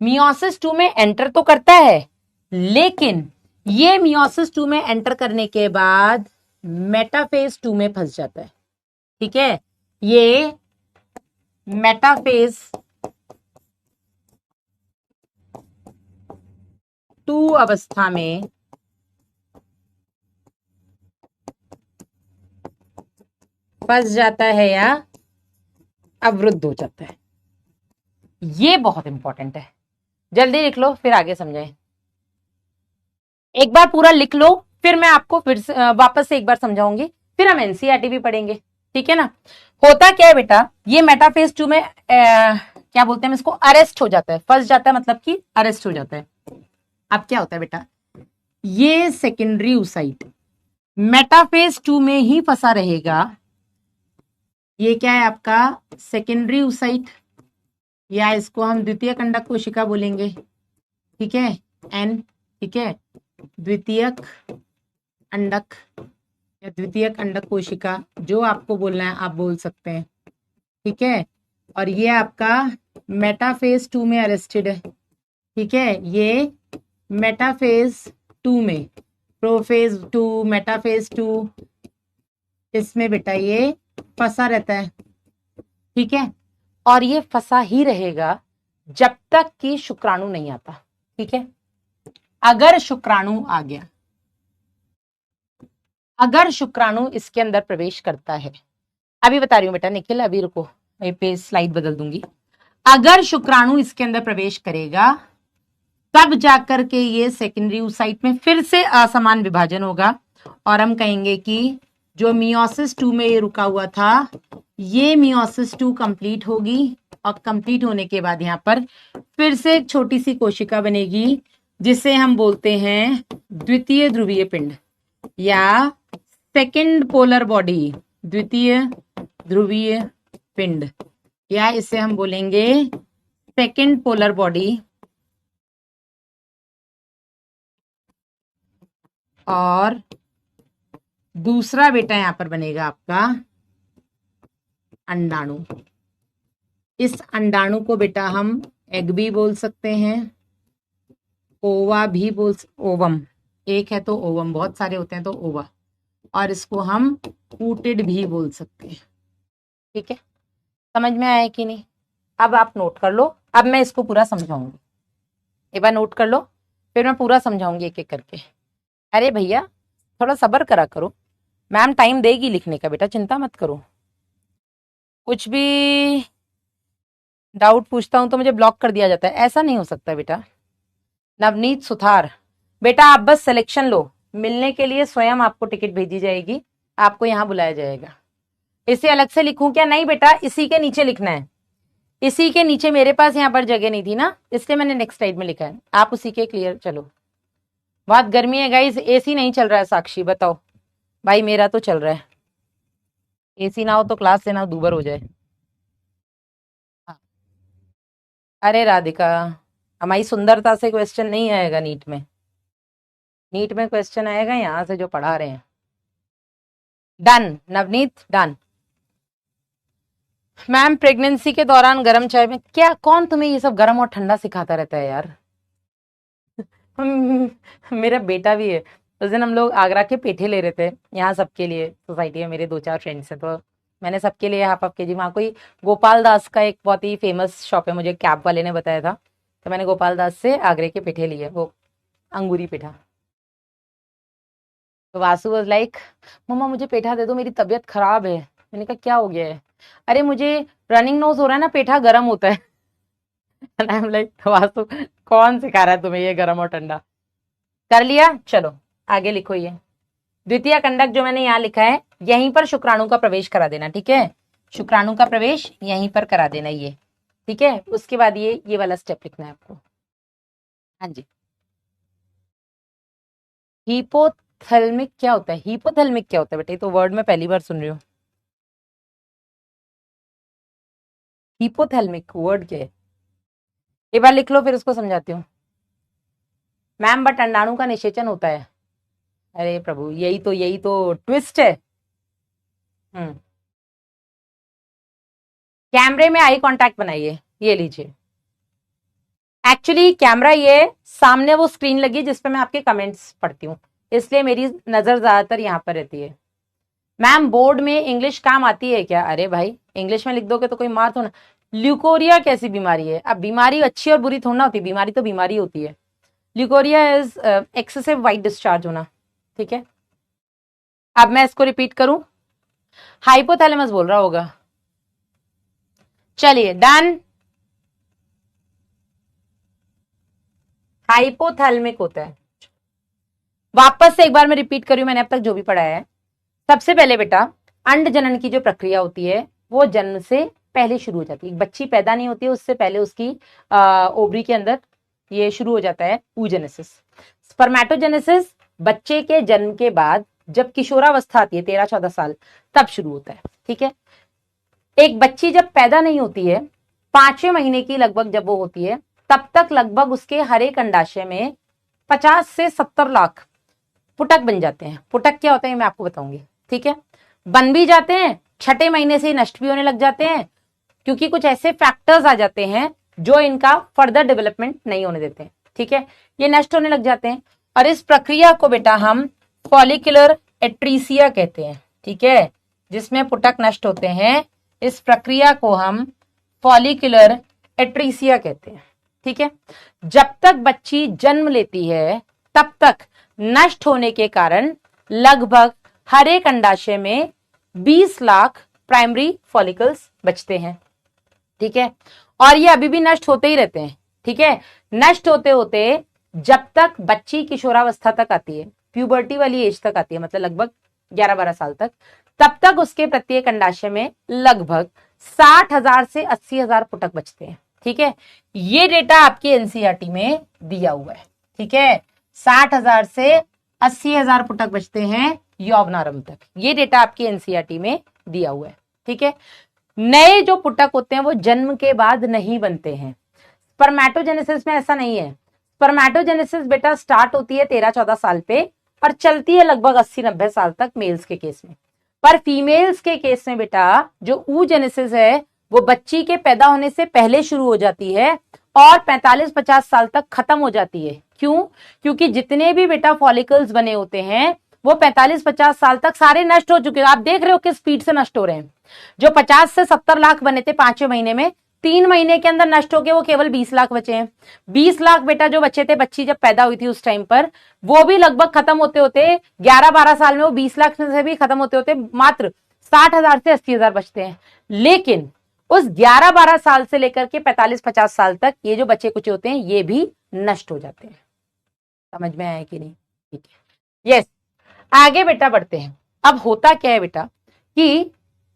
मियोसिस 2 में एंटर तो करता है, लेकिन ये मियोसिस 2 में एंटर करने के बाद मेटाफेज 2 में फंस जाता है, ठीक है। ये मेटाफेज 2 अवस्था में फंस जाता है या अवरुद्ध हो जाता है। ये बहुत इंपॉर्टेंट है, जल्दी लिख लो फिर आगे समझाएं। एक बार पूरा लिख लो, फिर मैं आपको फिर से वापस से एक बार समझाऊंगी, फिर हम एनसीईआरटी भी पढ़ेंगे, ठीक है ना। होता क्या है बेटा, ये मेटाफेज 2 में क्या बोलते हैं इसको, अरेस्ट हो जाता है, फंस जाता है, मतलब कि अरेस्ट हो जाता है। अब क्या होता है बेटा, ये सेकेंडरी oocyte मेटाफेज 2 में ही फंसा रहेगा। ये क्या है आपका सेकेंडरी oocyte, या इसको हम द्वितीय कंडक कोशिका बोलेंगे, ठीक है, N, ठीक है, द्वितीयक अंडक या द्वितीयक अंडक कोशिका, जो आपको बोलना है आप बोल सकते हैं, ठीक है, और ये आपका मेटाफेज 2 में अरेस्टेड है। ठीक है, ये मेटाफेज 2 में, प्रोफेज 2, मेटाफेज 2, इसमें बेटा ये फंसा रहता है। ठीक है, और ये फंसा ही रहेगा जब तक कि शुक्राणु नहीं आता। ठीक है, अगर शुक्राणु आ गया, अगर शुक्राणु इसके अंदर प्रवेश करता है, अभी बता रही हूं बेटा निखिल, अभी रुको, मैं पे स्लाइड बदल दूंगी। अगर शुक्राणु इसके अंदर प्रवेश करेगा तब जाकर के ये सेकेंडरी oocyte में फिर से असमान विभाजन होगा, और हम कहेंगे कि जो मियोसिस 2 में ये रुका हुआ था, ये मियोसिस 2 कंप्लीट होगी, और कंप्लीट होने के बाद यहाँ पर फिर से एक छोटी सी कोशिका बनेगी जिसे हम बोलते हैं द्वितीय ध्रुवीय पिंड या सेकेंड पोलर बॉडी, द्वितीय ध्रुवीय पिंड, या इसे हम बोलेंगे सेकेंड पोलर बॉडी। और दूसरा बेटा यहां पर बनेगा आपका अंडाणु। इस अंडाणु को बेटा हम एग भी बोल सकते हैं, ओवा भी बोल, ओवम एक है तो ओवम, बहुत सारे होते हैं तो ओवा, और इसको हम ऊटिड भी बोल सकते हैं। ठीक है, समझ में आया कि नहीं? अब आप नोट कर लो, अब मैं इसको पूरा समझाऊंगी, एक बार नोट कर लो, फिर मैं पूरा समझाऊंगी एक एक करके। अरे भैया थोड़ा सब्र करा करो, मैम टाइम देगी लिखने का, बेटा चिंता मत करो। कुछ भी डाउट पूछता हूं तो मुझे ब्लॉक कर दिया जाता है, ऐसा नहीं हो सकता बेटा। नवनीत सुथार, बेटा आप बस सिलेक्शन लो, मिलने के लिए स्वयं आपको टिकट भेजी जाएगी, आपको यहाँ बुलाया जाएगा। इसे अलग से लिखूं क्या? नहीं बेटा, इसी के नीचे लिखना है, इसी के नीचे। मेरे पास यहाँ पर जगह नहीं थी ना, इसलिए मैंने नेक्स्ट स्लाइड में लिखा है, आप उसी के क्लियर। चलो, बहुत गर्मी है गाइस, एसी नहीं चल रहा है। साक्षी बताओ भाई, मेरा तो चल रहा है, एसी ना हो तो क्लास लेना दूबर हो जाए। अरे राधिका, हमारी सुंदरता से क्वेश्चन नहीं आएगा नीट में, नीट में क्वेश्चन आएगा यहाँ से जो पढ़ा रहे हैं। Done Navneet, done. Ma'am pregnancy के दौरान गर्म चाय में क्या, कौन तुम्हें ये सब गर्म और ठंडा सिखाता रहता है यार? मेरा बेटा भी है, उस दिन हम लोग आगरा के पेठे ले रहे थे, यहाँ सबके लिए सोसाइटी में मेरे 2-4 फ्रेंड्स हैं, तो मैंने सबके लिए हाफ के जी, वहाँ कोई गोपाल दास का एक बहुत ही फेमस शॉप है, मुझे कैब वाले ने बताया था, तो मैंने गोपाल दास से आगरे के पेठे लिए, वो अंगूरी पेठा। तो वासु वाज लाइक, मम्मा मुझे पेठा दे दो, मेरी तबीयत खराब है। मैंने कहा क्या हो गया है? अरे मुझे रनिंग नोज हो रहा है ना, पेठा गर्म होता है। आई एम लाइक वासु, कौन सिखा रहा है तुम्हें ये गर्म और ठंडा? कर लिया, चलो आगे लिखो। ये द्वितीय कंडक जो मैंने यहाँ लिखा है, यहीं पर शुक्राणु का प्रवेश करा देना। ठीक है, शुक्राणु का प्रवेश यहीं पर करा देना ये। ठीक है, उसके बाद ये वाला स्टेप लिखना है आपको। हाँ जी, हिपोथैलेमिक क्या होता है? हिपोथैलेमिक क्या होता है बेटे? तो वर्ड में पहली बार सुन रही हूँ। हिपोथैलेमिक वर्ड क्या है? एक बार लिख लो फिर उसको समझाती हूँ। मैम बट अंडाणु का निषेचन होता है। अरे प्रभु, यही तो ट्विस्ट है। कैमरे में आई कांटेक्ट बनाइए, ये लीजिए। एक्चुअली कैमरा ये सामने वो स्क्रीन लगी जिसपे मैं आपके कमेंट्स पढ़ती हूँ, इसलिए मेरी नजर ज्यादातर यहाँ पर रहती है। मैम बोर्ड में इंग्लिश काम आती है क्या? अरे भाई इंग्लिश में लिख दोगे तो कोई मार थोड़ा। ल्यूकोरिया कैसी बीमारी है? अब बीमारी अच्छी और बुरी थोड़ा ना होती, बीमारी तो बीमारी होती है। Leucorrhoea is excessive white discharge होना। ठीक है, अब मैं इसको रिपीट करूं, हाइपोथैलेमस बोल रहा होगा। चलिए डन। हाइपोथैलेमिक होता है, वापस से एक बार मैं रिपीट करूं, मैंने अब तक जो भी पढ़ा है। सबसे पहले बेटा अंड जनन की जो प्रक्रिया होती है वो जन्म से पहले शुरू हो जाती है, बच्ची पैदा नहीं होती है उससे पहले उसकी ओवरी के अंदर ये शुरू हो जाता है oogenesis। स्पर्मेटोजेनेसिस बच्चे के जन्म के बाद जब किशोरावस्था आती है 13-14 साल तब शुरू होता है। ठीक है, एक बच्ची जब पैदा नहीं होती है 5वें महीने की लगभग जब वो होती है, तब तक लगभग उसके हर एक अंडाशय में 50 से 70 लाख पुटक बन जाते हैं। पुटक क्या होता है मैं आपको बताऊंगी। ठीक है, बन भी जाते हैं, 6ठे महीने से ही नष्ट भी होने लग जाते हैं, क्योंकि कुछ ऐसे फैक्टर्स आ जाते हैं जो इनका फर्दर डेवलपमेंट नहीं होने देते हैं, ठीक है, ये नष्ट होने लग जाते हैं। और इस प्रक्रिया को बेटा हम फॉलिकुलर एट्रीसिया कहते हैं, ठीक है, जिसमें पुटक नष्ट होते हैं, इस प्रक्रिया को हम फॉलिकुलर एट्रीसिया कहते हैं, ठीक है। जब तक बच्ची जन्म लेती है तब तक नष्ट होने के कारण लगभग हर एक अंडाशय में 20 लाख प्राइमरी फॉलिकल्स बचते हैं, ठीक है, और ये अभी भी नष्ट होते ही रहते हैं, ठीक है। नष्ट होते होते जब तक बच्ची किशोरावस्था तक आती है, प्यूबर्टी वाली एज तक आती है, मतलब लगभग 11-12 साल तक, तब तक उसके प्रत्येक अंडाशय में लगभग 60,000 से 80,000 पुटक बचते हैं, ठीक है। ये डेटा आपके एनसीईआरटी में दिया हुआ है, ठीक है, 60,000 से 80,000 पुटक बचते हैं यौवनारंभ तक, ये डेटा आपके एनसीईआरटी में दिया हुआ है, ठीक है। नए जो पुटक होते हैं वो जन्म के बाद नहीं बनते हैं। स्पर्मेटोजेनेसिस में ऐसा नहीं है। स्पर्मेटोजेनेसिस बेटा स्टार्ट होती है 13-14 साल पे और चलती है लगभग 80-90 साल तक मेल्स के केस में। पर फीमेल्स के केस में बेटा जो oogenesis है वो बच्ची के पैदा होने से पहले शुरू हो जाती है और 45-50 साल तक खत्म हो जाती है। क्यों? क्योंकि जितने भी बेटा फॉलिकल्स बने होते हैं वो 45-50 साल तक सारे नष्ट हो चुके हैं। आप देख रहे हो किस स्पीड से नष्ट हो रहे हैं। जो 50 से 70 लाख बने थे 5वें महीने में, 3 महीने के अंदर नष्ट हो गए, वो केवल 20 लाख बचे हैं। 20 लाख बेटा जो बचे थे बच्ची जब पैदा हुई थी उस टाइम पर, वो भी लगभग खत्म होते होते 11-12 साल में वो 20 लाख से भी खत्म होते होते मात्र 60,000 से 80,000 बचते हैं। लेकिन उस 11-12 साल से लेकर के 45-50 साल तक ये जो बच्चे कुछ होते हैं ये भी नष्ट हो जाते हैं। समझ में आया कि नहीं? ठीक है, यस। आगे बेटा बढ़ते हैं। अब होता क्या है बेटा कि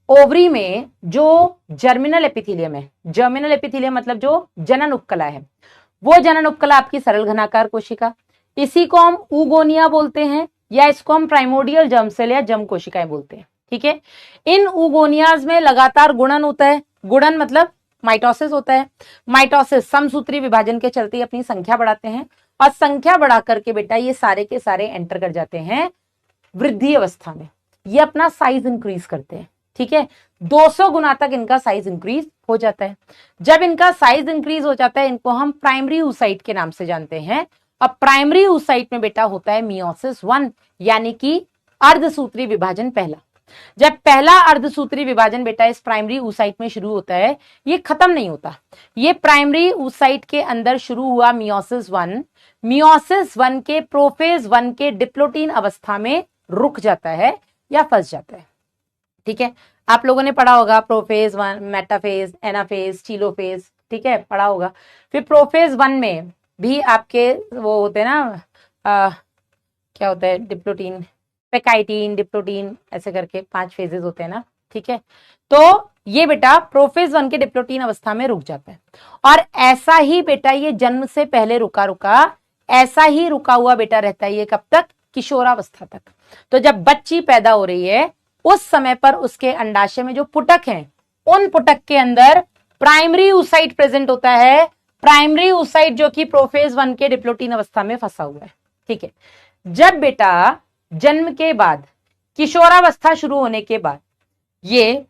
ओवरी में जो जर्मिनल एपिथेलियम है, जर्मिनल एपिथेलियम मतलब जो जनन उपकला है, वो जनन उपकला आपकी सरल घनाकार कोशिका, इसी को हम ऊगोनिया बोलते हैं या इसको हम प्राइमोडियल जर्म सेल या जर्म कोशिकाएं बोलते हैं, ठीक है। इन ऊगोनियाज में लगातार गुणन होता है। गुणन मतलब माइटोसिस होता है। माइटोसिस समसूत्री विभाजन के चलते अपनी संख्या बढ़ाते हैं और संख्या बढ़ा करके बेटा ये सारे के सारे एंटर कर जाते हैं वृद्धि अवस्था में। ये अपना साइज इंक्रीज करते हैं, ठीक है। 200 गुना तक इनका साइज इंक्रीज हो जाता है। जब इनका साइज इंक्रीज हो जाता है इनको हम प्राइमरी oocyte के नाम से जानते हैं। अब प्राइमरी oocyte में बेटा होता है मियोसिस 1 यानी कि अर्धसूत्री विभाजन पहला। जब पहला अर्धसूत्री विभाजन बेटा इस प्राइमरी oocyte में शुरू होता है, ये खत्म नहीं होता। ये प्राइमरी oocyte के अंदर शुरू हुआ मियोसिस 1 के प्रोफेज 1 के डिप्लोटीन अवस्था में रुक जाता है या फंस जाता है, ठीक है। आप लोगों ने पढ़ा होगा प्रोफेज 1, मेटाफेज, एनाफेज, टीलोफेज, ठीक है, पढ़ा होगा। फिर प्रोफेज 1 में भी आपके वो होते हैं ना, क्या होता है, डिप्लोटीन, पेकाइटीन, डिप्लोटीन, ऐसे करके 5 फेजेस होते हैं ना, ठीक है। तो ये बेटा प्रोफेज 1 के डिप्लोटीन अवस्था में रुक जाता है और ऐसा ही बेटा ये जन्म से पहले रुका ऐसा ही रुका हुआ बेटा रहता है ये कब तक? किशोरावस्था तक। तो जब बच्ची पैदा हो रही है उस समय पर उसके अंडाशय में जो पुटक हैं उन पुटक के अंदर प्राइमरी oocyte प्रेजेंट होता है। प्राइमरी oocyte जो कि प्रोफेज 1 के डिप्लोटीन अवस्था में फंसा हुआ है, ठीक है। जब बेटा जन्म के बाद किशोरावस्था शुरू होने के बाद ये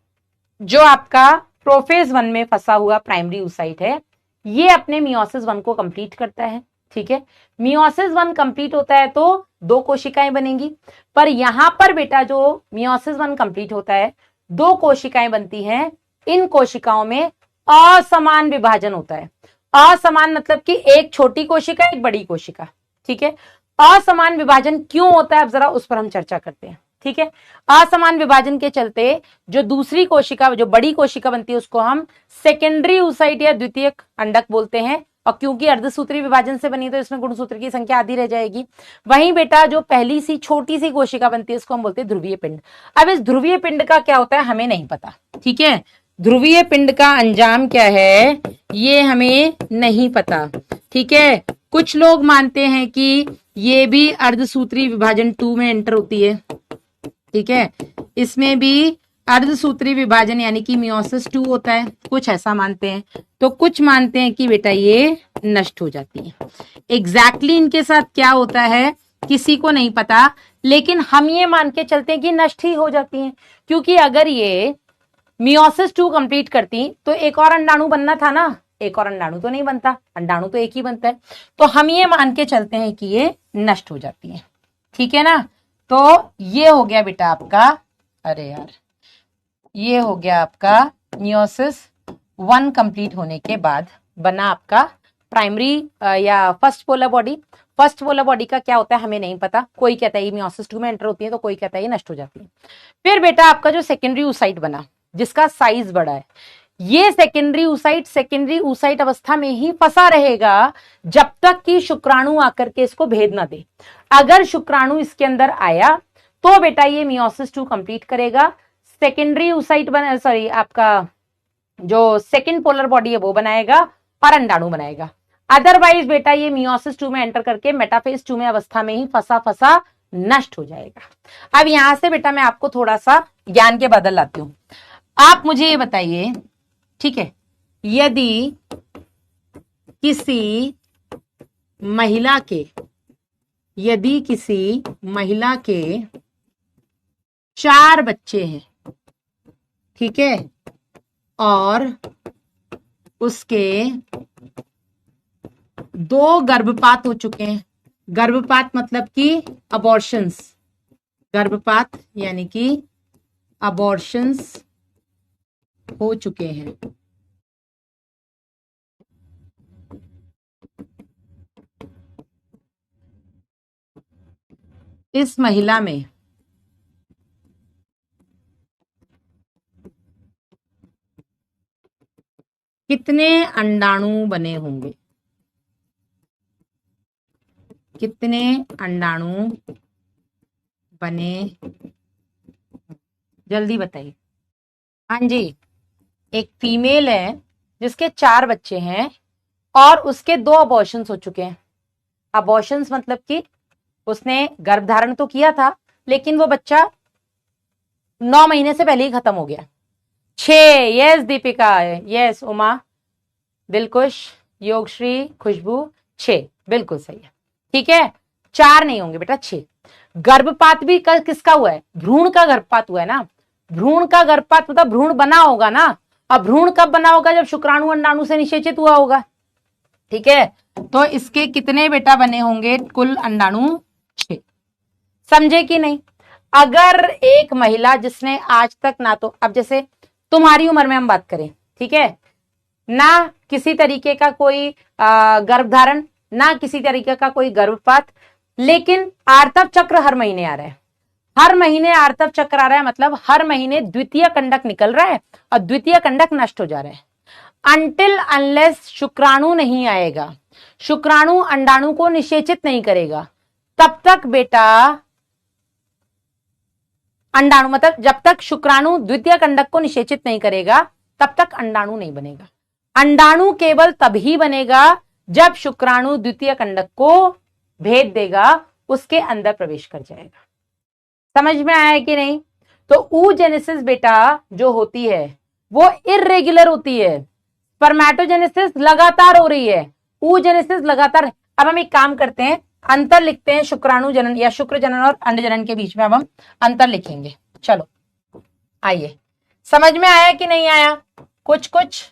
जो आपका प्रोफेज 1 में फंसा हुआ प्राइमरी oocyte है ये अपने मियोसिस 1 को कंप्लीट करता है, ठीक है। मियोसिस 1 कंप्लीट होता है तो 2 कोशिकाएं बनेंगी। पर यहां पर बेटा जो मियोसिस 1 कंप्लीट होता है 2 कोशिकाएं बनती हैं। इन कोशिकाओं में असमान विभाजन होता है। असमान मतलब कि एक छोटी कोशिका एक बड़ी कोशिका, ठीक है। असमान विभाजन क्यों होता है अब जरा उस पर हम चर्चा करते हैं, ठीक है। असमान विभाजन के चलते जो दूसरी कोशिका, जो बड़ी कोशिका बनती है उसको हम सेकेंडरी oocyte या द्वितीयक अंडक बोलते हैं। और क्योंकि अर्धसूत्री विभाजन से बनी तो इसमें गुणसूत्र की संख्या आधी रह जाएगी। वहीं बेटा जो पहली सी छोटी सी कोशिका बनती है इसको हम बोलते हैं ध्रुवीय पिंड। अब इस ध्रुवीय पिंड का क्या होता है हमें नहीं पता, ठीक है। ध्रुवीय पिंड का अंजाम क्या है ये हमें नहीं पता, ठीक है। कुछ लोग मानते हैं कि ये भी अर्धसूत्री विभाजन 2 में एंटर होती है, ठीक है। इसमें भी अर्धसूत्री विभाजन यानी कि मियोसिस 2 होता है, कुछ ऐसा मानते हैं। तो कुछ मानते हैं कि बेटा ये नष्ट हो जाती है। एग्जैक्टली इनके साथ क्या होता है किसी को नहीं पता, लेकिन हम ये मान के चलते हैं कि नष्ट ही हो जाती हैं। क्योंकि अगर ये मियोसिस 2 कंप्लीट करती तो एक और अंडाणु बनना था ना, एक और अंडाणु तो नहीं बनता, अंडाणु तो एक ही बनता है। तो हम ये मान के चलते हैं कि ये नष्ट हो जाती है, ठीक है ना। तो ये हो गया बेटा आपका, अरे यार, ये हो गया आपका मियोसिस 1 कंप्लीट होने के बाद बना आपका प्राइमरी या first polar body. First polar body का क्या होता है हमें नहीं पता, कोई कहता है मियोसिस 2 में एंटर होती है, तो कोई कहता है ये नष्ट हो जाती है। फिर बेटा आपका जो सेकेंडरी oocyte बना, जिसका साइज बड़ा है, ये सेकेंडरी oocyte अवस्था में ही फंसा रहेगा जब तक कि शुक्राणु आकर के इसको भेद ना दे। अगर शुक्राणु इसके अंदर आया तो बेटा ये मियोसिस 2 कंप्लीट करेगा, सेकेंडरी oocyte बना, सॉरी आपका जो सेकेंड पोलर बॉडी है वो बनाएगा और अंडाणु बनाएगा। अदरवाइज बेटा ये मियोसिस 2 में एंटर करके मेटाफेज 2 में अवस्था में ही फंसा फंसा नष्ट हो जाएगा। अब यहां से बेटा मैं आपको थोड़ा सा ज्ञान के बदल लाती हूं। आप मुझे ये बताइए, ठीक है, यदि किसी महिला के 4 बच्चे हैं, ठीक है, और उसके 2 गर्भपात हो चुके हैं। गर्भपात मतलब कि अबॉर्शंस, गर्भपात यानी कि अबॉर्शंस हो चुके हैं। इस महिला में कितने अंडाणु बने होंगे? कितने अंडाणु बने? जल्दी बताइए। हाँ जी, एक फीमेल है जिसके 4 बच्चे हैं और उसके 2 अबॉर्शंस हो चुके हैं। अबॉर्शंस मतलब कि उसने गर्भधारण तो किया था लेकिन वो बच्चा 9 महीने से पहले ही खत्म हो गया। 6, यस दीपिका, यस उमा, दिलकुश, योगश्री, खुशबू, 6 बिल्कुल सही है, ठीक है। 4 नहीं होंगे बेटा, 6। गर्भपात भी किसका हुआ है? भ्रूण का गर्भपात हुआ है ना। भ्रूण का गर्भपात मतलब भ्रूण बना होगा ना। अब भ्रूण कब बना होगा? जब शुक्राणु अंडाणु से निषेचित हुआ होगा, ठीक है। तो इसके कितने बेटा बने होंगे? कुल अंडाणु 6। समझे कि नहीं? अगर एक महिला जिसने आज तक ना तो, अब जैसे तुम्हारी उम्र में हम बात करें, ठीक है, ना किसी तरीके का कोई गर्भधारण, ना किसी तरीके का कोई गर्भपात, लेकिन आर्तव चक्र हर महीने आ रहा है। हर महीने आर्तव चक्र आ रहा है मतलब हर महीने द्वितीय कंडक निकल रहा है और द्वितीय कंडक नष्ट हो जा रहा है। अनटिल अनलेस शुक्राणु नहीं आएगा, शुक्राणु अंडाणु को निषेचित नहीं करेगा, तब तक बेटा अंडाणु, मतलब जब तक शुक्राणु द्वितीय कंडक को निषेचित नहीं करेगा तब तक अंडाणु नहीं बनेगा। अंडाणु केवल तभी बनेगा जब शुक्राणु द्वितीय कंडक को भेद देगा, उसके अंदर प्रवेश कर जाएगा। समझ में आया कि नहीं? तो oogenesis बेटा जो होती है वो इर्रेगुलर होती है, स्पर्मेटोजेनेसिस लगातार हो रही है, oogenesis लगातार। अब हम एक काम करते हैं, अंतर लिखते हैं शुक्राणु जनन या शुक्र जनन और अंड जनन के बीच में। अब हम अंतर लिखेंगे। चलो आइए, समझ में आया कि नहीं आया? कुछ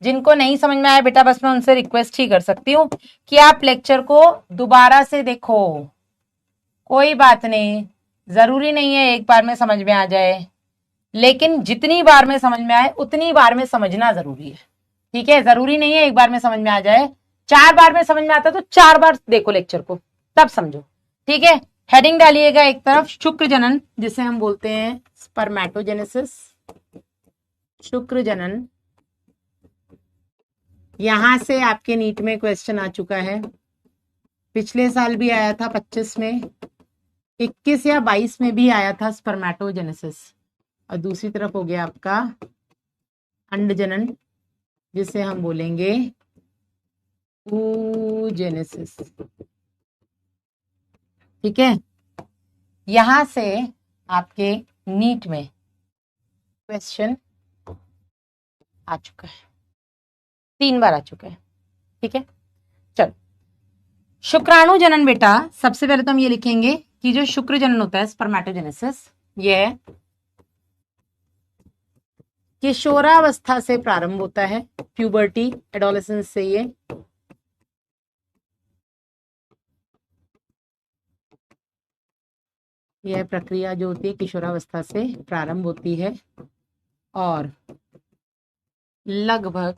जिनको नहीं समझ में आया बेटा, बस मैं उनसे रिक्वेस्ट ही कर सकती हूँ कि आप लेक्चर को दोबारा से देखो। कोई बात नहीं, जरूरी नहीं है एक बार में समझ में आ जाए, लेकिन जितनी बार में समझ में आए उतनी बार में समझना जरूरी है, ठीक है। जरूरी नहीं है एक बार में समझ में आ जाए। 4 बार में समझ में आता तो 4 बार देखो लेक्चर को, तब समझो, ठीक है। हेडिंग डालिएगा एक तरफ, शुक्र जनन जिसे हम बोलते हैं स्पर्मेटोजेनेसिस, शुक्र जनन। यहां से आपके नीट में क्वेश्चन आ चुका है, पिछले साल भी आया था 25 में, 21 या 22 में भी आया था स्पर्मेटोजेनेसिस। और दूसरी तरफ हो गया आपका अंड जनन जिसे हम बोलेंगे oogenesis, ठीक है। यहां से आपके नीट में क्वेश्चन आ चुका है, 3 बार आ चुका है, ठीक है। चलो, शुक्राणु जनन बेटा सबसे पहले तो हम ये लिखेंगे कि जो शुक्र जनन होता है स्पर्मेटोजेनेसिस, ये किशोरावस्था से प्रारंभ होता है, प्यूबर्टी, एडोलेसेंस से यह प्रक्रिया जो होती है किशोरावस्था से प्रारंभ होती है और लगभग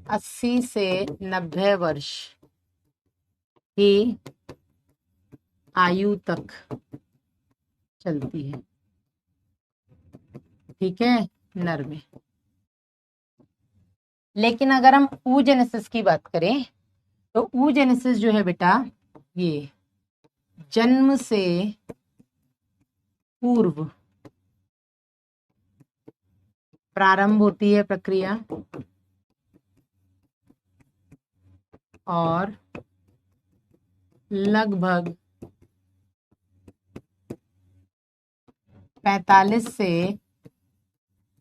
80 से 90 वर्ष की आयु तक चलती है, ठीक है, नर में। लेकिन अगर हम oogenesis की बात करें तो oogenesis जो है बेटा, ये जन्म से पूर्व प्रारंभ होती है प्रक्रिया और लगभग 45 से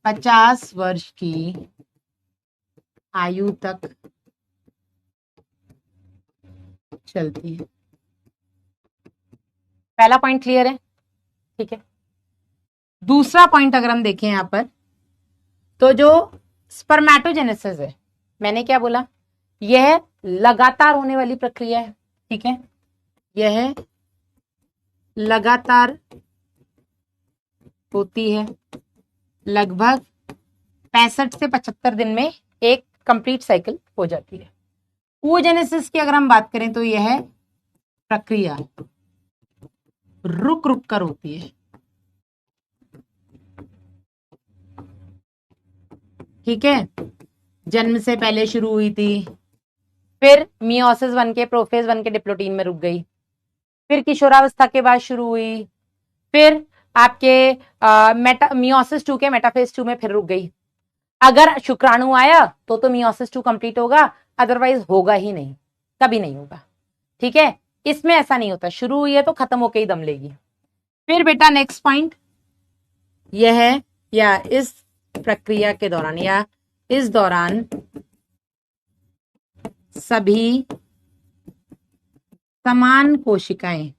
50 वर्ष की आयु तक चलती है। पहला पॉइंट क्लियर है, ठीक है। दूसरा पॉइंट अगर हम देखें यहां पर, तो जो स्पर्मेटोजेनेसिस है, मैंने क्या बोला, यह लगातार होने वाली प्रक्रिया है, ठीक है, यह लगातार होती है, लगभग 65 से 75 दिन में एक कंप्लीट साइकिल हो जाती है। oogenesis की अगर हम बात करें तो यह प्रक्रिया रुक रुक कर होती है, ठीक है। जन्म से पहले शुरू हुई थी, फिर मियोसिस 1 के प्रोफेज 1 के डिप्लोटीन में रुक गई, फिर किशोरावस्था के बाद शुरू हुई, फिर आपके मियोसिस 2 के मेटाफेज 2 में फिर रुक गई। अगर शुक्राणु आया तो मियोसिस 2 कंप्लीट होगा, अदरवाइज होगा ही नहीं, कभी नहीं होगा, ठीक है। इसमें ऐसा नहीं होता, शुरू हुई है तो खत्म होके ही दम लेगी। फिर बेटा नेक्स्ट पॉइंट यह है, या इस प्रक्रिया के दौरान या इस दौरान सभी समान कोशिकाएं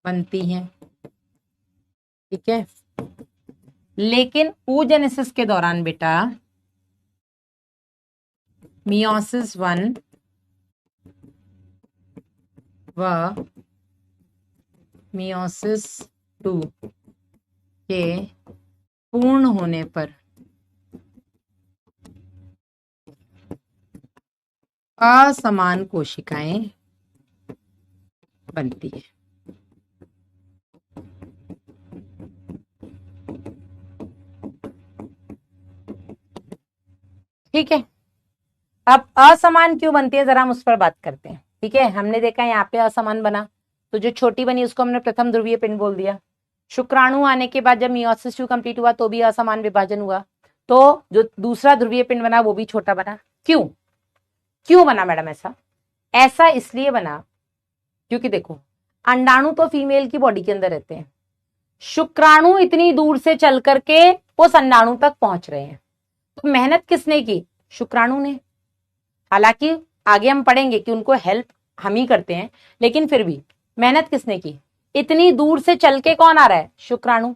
बनती हैं, ठीक है। लेकिन oogenesis के दौरान बेटा मियोसिस 1 व मियोसिस 2 के पूर्ण होने पर असमान कोशिकाएं बनती है, ठीक है। अब असमान क्यों बनती है जरा हम उस पर बात करते हैं, ठीक है। हमने देखा यहाँ पे असमान बना, तो जो छोटी बनी उसको हमने प्रथम ध्रुवीय पिंड बोल दिया। शुक्राणु आने के बाद जब मियोसिस 2 कंप्लीट हुआ तो भी असमान विभाजन हुआ, तो जो दूसरा ध्रुवीय पिंड बना वो भी छोटा बना। क्यों बना मैडम ऐसा इसलिए बना क्योंकि देखो, अंडाणु तो फीमेल की बॉडी के अंदर रहते हैं, शुक्राणु इतनी दूर से चल करके उस अंडाणु तक पहुंच रहे हैं, तो मेहनत किसने की, शुक्राणु ने। हालांकि आगे हम पढ़ेंगे कि उनको हेल्प हम ही करते हैं, लेकिन फिर भी मेहनत किसने की, इतनी दूर से चल के कौन आ रहा है, शुक्राणु।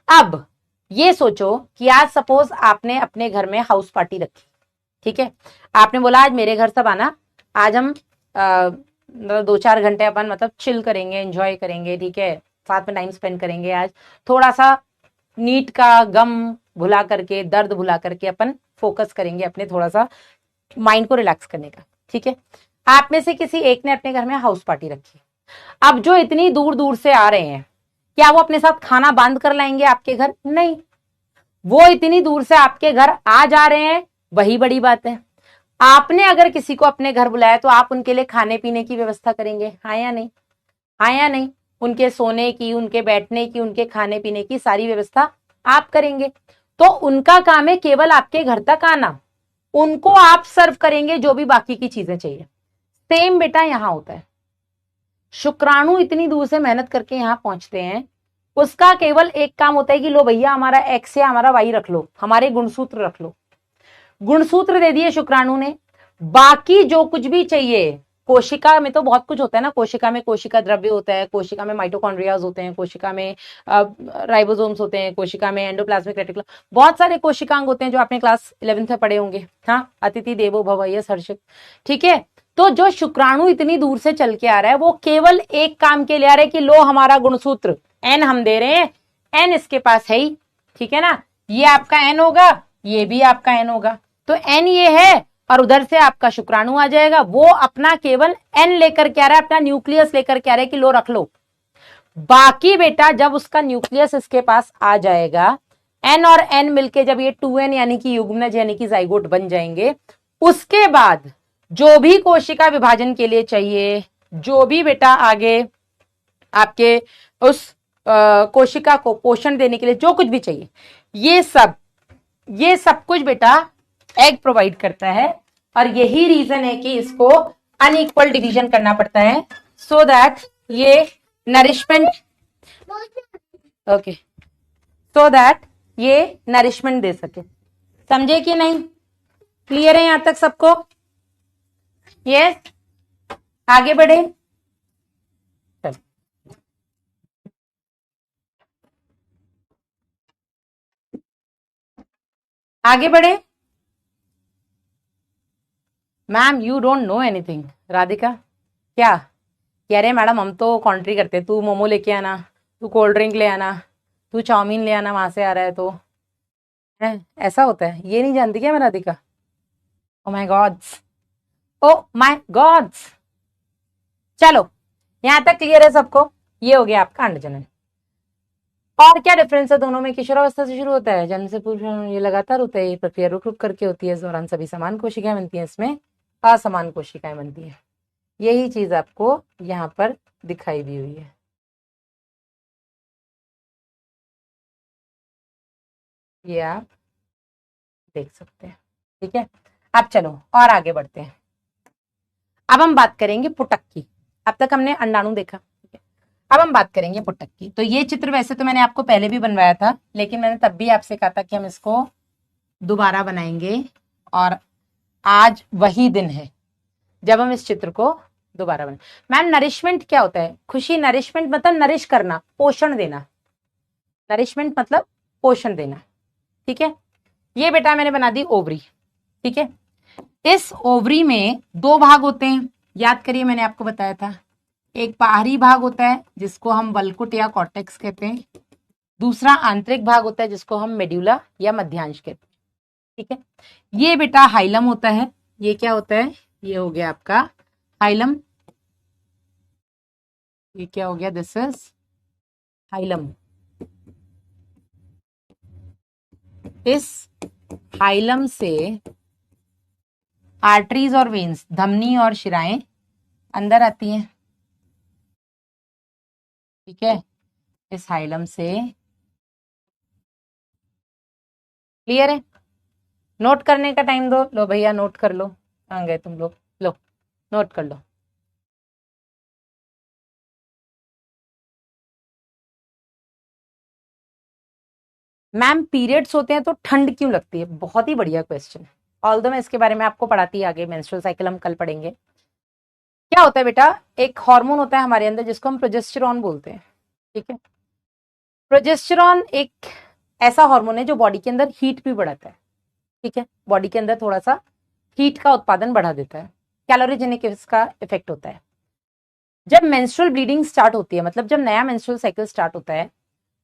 अब ये सोचो कि आज सपोज आपने अपने घर में हाउस पार्टी रखी, ठीक है, आपने बोला आज मेरे घर सब आना, आज हम 2-4 घंटे अपन मतलब चिल करेंगे, एंजॉय करेंगे, ठीक है, साथ में टाइम स्पेंड करेंगे, आज थोड़ा सा नीट का गम भुला करके, दर्द भुला करके अपन फोकस करेंगे अपने थोड़ा सा माइंड को रिलैक्स करने का, ठीक है। आप में से किसी एक ने अपने घर में हाउस पार्टी रखी। अब जो इतनी दूर दूर से आ रहे हैं, क्या वो अपने साथ खाना बांध कर लाएंगे आपके घर, नहीं, वो इतनी दूर से आपके घर आ जा रहे हैं, वही बड़ी बात है। आपने अगर किसी को अपने घर बुलाया तो आप उनके लिए खाने पीने की व्यवस्था करेंगे, हाँ या नहीं, हाँ या नहीं, उनके सोने की, उनके बैठने की, उनके खाने पीने की सारी व्यवस्था आप करेंगे। तो उनका काम है केवल आपके घर तक आना, उनको आप सर्व करेंगे जो भी बाकी की चीजें चाहिए। सेम बेटा यहां होता है, शुक्राणु इतनी दूर से मेहनत करके यहां पहुंचते हैं, उसका केवल एक काम होता है कि लो भैया हमारा एक्स या हमारा वाई रख लो, हमारे गुणसूत्र रख लो। गुणसूत्र दे दिए शुक्राणु ने, बाकी जो कुछ भी चाहिए, कोशिका में तो बहुत कुछ होता है ना, कोशिका में कोशिका द्रव्य होता है, कोशिका में माइटोकॉन्ड्रियाज होते हैं, कोशिका में राइबोसोम्स होते हैं, कोशिका में एंडोप्लाज्मिक रेटिकुलम, बहुत सारे कोशिकांग होते हैं जो आपने क्लास 11th में पढ़े होंगे। हाँ, अतिथि देवो भव, यस हर्षित। ठीक है, तो जो शुक्राणु इतनी दूर से चल के आ रहा है वो केवल एक काम के लिए आ रहा है कि लो हमारा गुणसूत्र एन हम दे रहे हैं, एन इसके पास है ही, ठीक है ना, ये आपका एन होगा, ये भी आपका एन होगा, तो एन ये है और उधर से आपका शुक्राणु आ जाएगा, वो अपना केवल एन लेकर के आ रहा है, अपना न्यूक्लियस लेकर के आ रहा है कि लो रख लो। बाकी बेटा जब उसका न्यूक्लियस इसके पास आ जाएगा, एन और एन मिलके जब ये 2n यानी कि युग्मनज यानी कि जाइगोट बन जाएंगे, उसके बाद जो भी कोशिका विभाजन के लिए चाहिए, जो भी बेटा आगे आपके उस कोशिका को पोषण देने के लिए जो कुछ भी चाहिए, ये सब कुछ बेटा एग प्रोवाइड करता है। और यही रीजन है कि इसको अनइक्वल डिवीजन करना पड़ता है, सो दैट ये नरिशमेंट, ओके, सो दैट ये नरिशमेंट दे सके। समझे कि नहीं? क्लियर है यहां तक सबको? यस, आगे बढ़े। आगे बढ़े। Ma'am you don't know anything. Radhika क्या कह रहे मैडम, हम तो कॉन्ट्री करते, तू मोमो लेके आना, तू कोल्ड ड्रिंक ले आना, तू चाउमीन ले आना, वहां से आ रहा है तो है, ऐसा होता है, ये नहीं जानती क्या मैं Radhika? Oh my God's, oh my God's. चलो यहां तक क्लियर है सबको? ये हो गया आपका अंडजनन। और क्या डिफरेंस है दोनों में? किशोरावस्था से शुरू होता है, जन्म से पूर्व ये लगातार होता है, ये प्रक्रिया रुक रुक करके होती है, इस दौरान सभी समान कोशिकाएं बनती हैं, इसमें असमान कोशिकाएं बनती हैं। यही चीज आपको यहाँ पर दिखाई दी हुई है। ये आप देख सकते हैं, ठीक है। अब चलो और आगे बढ़ते हैं। अब हम बात करेंगे पुटक की। अब तक हमने अंडाणु देखा, अब हम बात करेंगे पुटक की। तो ये चित्र वैसे तो मैंने आपको पहले भी बनवाया था, लेकिन मैंने तब भी आपसे कहा था कि हम इसको दोबारा बनाएंगे, और आज वही दिन है जब हम इस चित्र को दोबारा बनाए। मैम नरिशमेंट क्या होता है? खुशी, नरिशमेंट मतलब नरिश करना, पोषण देना। नरिशमेंट मतलब पोषण देना, ठीक है। ये बेटा मैंने बना दी ओवरी, ठीक है। इस ओवरी में दो भाग होते हैं, याद करिए मैंने आपको बताया था। एक बाहरी भाग होता है जिसको हम वल्कुट या कॉर्टेक्स कहते हैं, दूसरा आंतरिक भाग होता है जिसको हम मेड्यूला या मध्यांश कहते हैं, ठीक है। ये बेटा हाइलम होता है। ये क्या होता है? ये हो गया आपका हाइलम। ये क्या हो गया? This is hilum. इस हाइलम से आर्टरीज और वेन्स, धमनी और शिराएं अंदर आती हैं, ठीक है। इस हाइलम से, क्लियर है? नोट करने का टाइम दो। लो भैया नोट कर लो, कहाँ गए तुम लोग? लो नोट कर लो। मैम पीरियड्स होते हैं तो ठंड क्यों लगती है? बहुत ही बढ़िया क्वेश्चन। ऑल्दो मैं इसके बारे में आपको पढ़ाती आगे, मेंस्ट्रुअल साइकिल हम कल पढ़ेंगे। क्या होता है बेटा? एक हार्मोन होता है हमारे अंदर जिसको हम प्रोजेस्टेरॉन बोलते हैं, ठीक है। प्रोजेस्टेरॉन एक ऐसा हार्मोन है जो बॉडी के अंदर हीट भी बढ़ाता है, ठीक है। बॉडी के अंदर थोड़ा सा हीट का उत्पादन बढ़ा देता है, कैलोरीजेनिक इसका इफेक्ट होता है। जब मेंस्ट्रुअल ब्लीडिंग स्टार्ट होती है, मतलब जब नया मेंस्ट्रुअल साइकिल स्टार्ट होता है,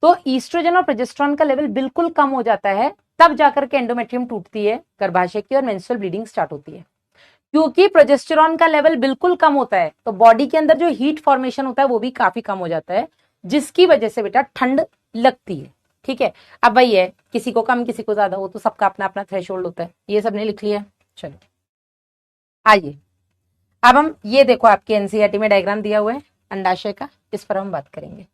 तो ईस्ट्रोजन और प्रोजेस्टेरॉन का लेवल बिल्कुल कम हो जाता है, तब जाकर के एंडोमेट्रियम टूटती है गर्भाशय की और मेंस्ट्रुअल ब्लीडिंग स्टार्ट होती है। क्योंकि प्रोजेस्टेरॉन का लेवल बिल्कुल कम होता है, तो बॉडी के अंदर जो हीट फॉर्मेशन होता है वो भी काफी कम हो जाता है, जिसकी वजह से बेटा ठंड लगती है, ठीक है। अब वही है, किसी को कम किसी को ज्यादा, वो तो सबका अपना अपना थ्रेशोल्ड होता है। ये सबने लिख लिया? चलो आइए, अब हम ये देखो आपके एनसीईआरटी में डायग्राम दिया हुआ है अंडाशय का, इस पर हम बात करेंगे।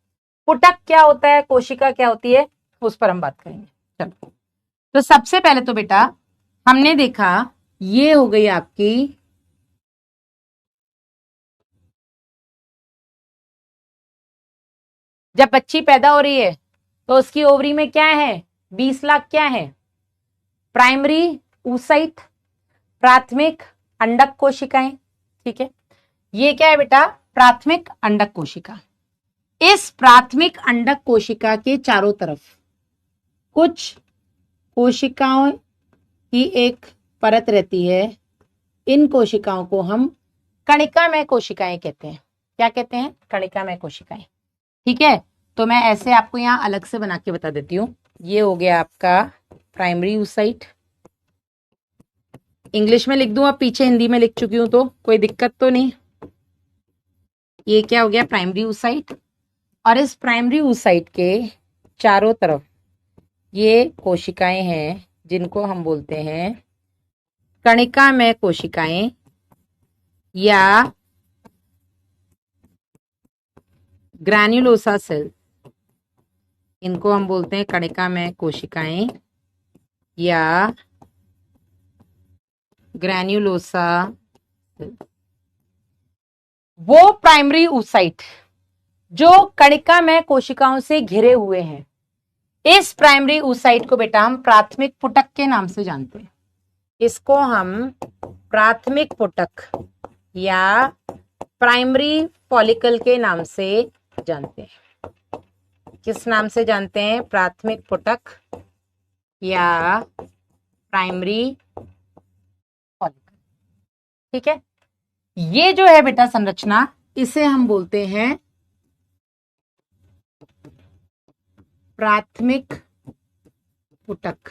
पुटक क्या होता है, कोशिका क्या होती है, उस पर हम बात करेंगे। चलो, तो सबसे पहले तो बेटा हमने देखा, ये हो गई आपकी जब बच्ची पैदा हो रही है तो उसकी ओवरी में क्या है? 20 लाख क्या है? प्राइमरी ऊसाइट, प्राथमिक अंडक कोशिकाएं, ठीक है। ये क्या है बेटा, प्राथमिक अंडक कोशिका। इस प्राथमिक अंडक कोशिका के चारों तरफ कुछ कोशिकाओं की एक परत रहती है। इन कोशिकाओं को हम कणिकामय कोशिकाएं कहते हैं। क्या कहते हैं, कणिकामय कोशिकाएं, ठीक है। तो मैं ऐसे आपको यहां अलग से बना के बता देती हूं। ये हो गया आपका प्राइमरी oocyte, इंग्लिश में लिख दूं, अब पीछे हिंदी में लिख चुकी हूं तो कोई दिक्कत तो नहीं। ये क्या हो गया, प्राइमरी oocyte, और इस प्राइमरी oocyte के चारों तरफ ये कोशिकाएं हैं जिनको हम बोलते हैं कणिकामय कोशिकाएं या ग्रैन्युलोसा सेल। इनको हम बोलते हैं कणिकामय कोशिकाएं या ग्रैन्युलोसा सेल। वो प्राइमरी oocyte जो कणिकामय कोशिकाओं से घिरे हुए हैं, इस प्राइमरी oocyte को बेटा हम प्राथमिक पुटक के नाम से जानते हैं। इसको हम प्राथमिक पुटक या प्राइमरी फॉलिकल के नाम से जानते हैं। किस नाम से जानते हैं, प्राथमिक पुटक या प्राइमरी फॉलिकल, ठीक है। ये जो है बेटा संरचना, इसे हम बोलते हैं प्राथमिक पुटक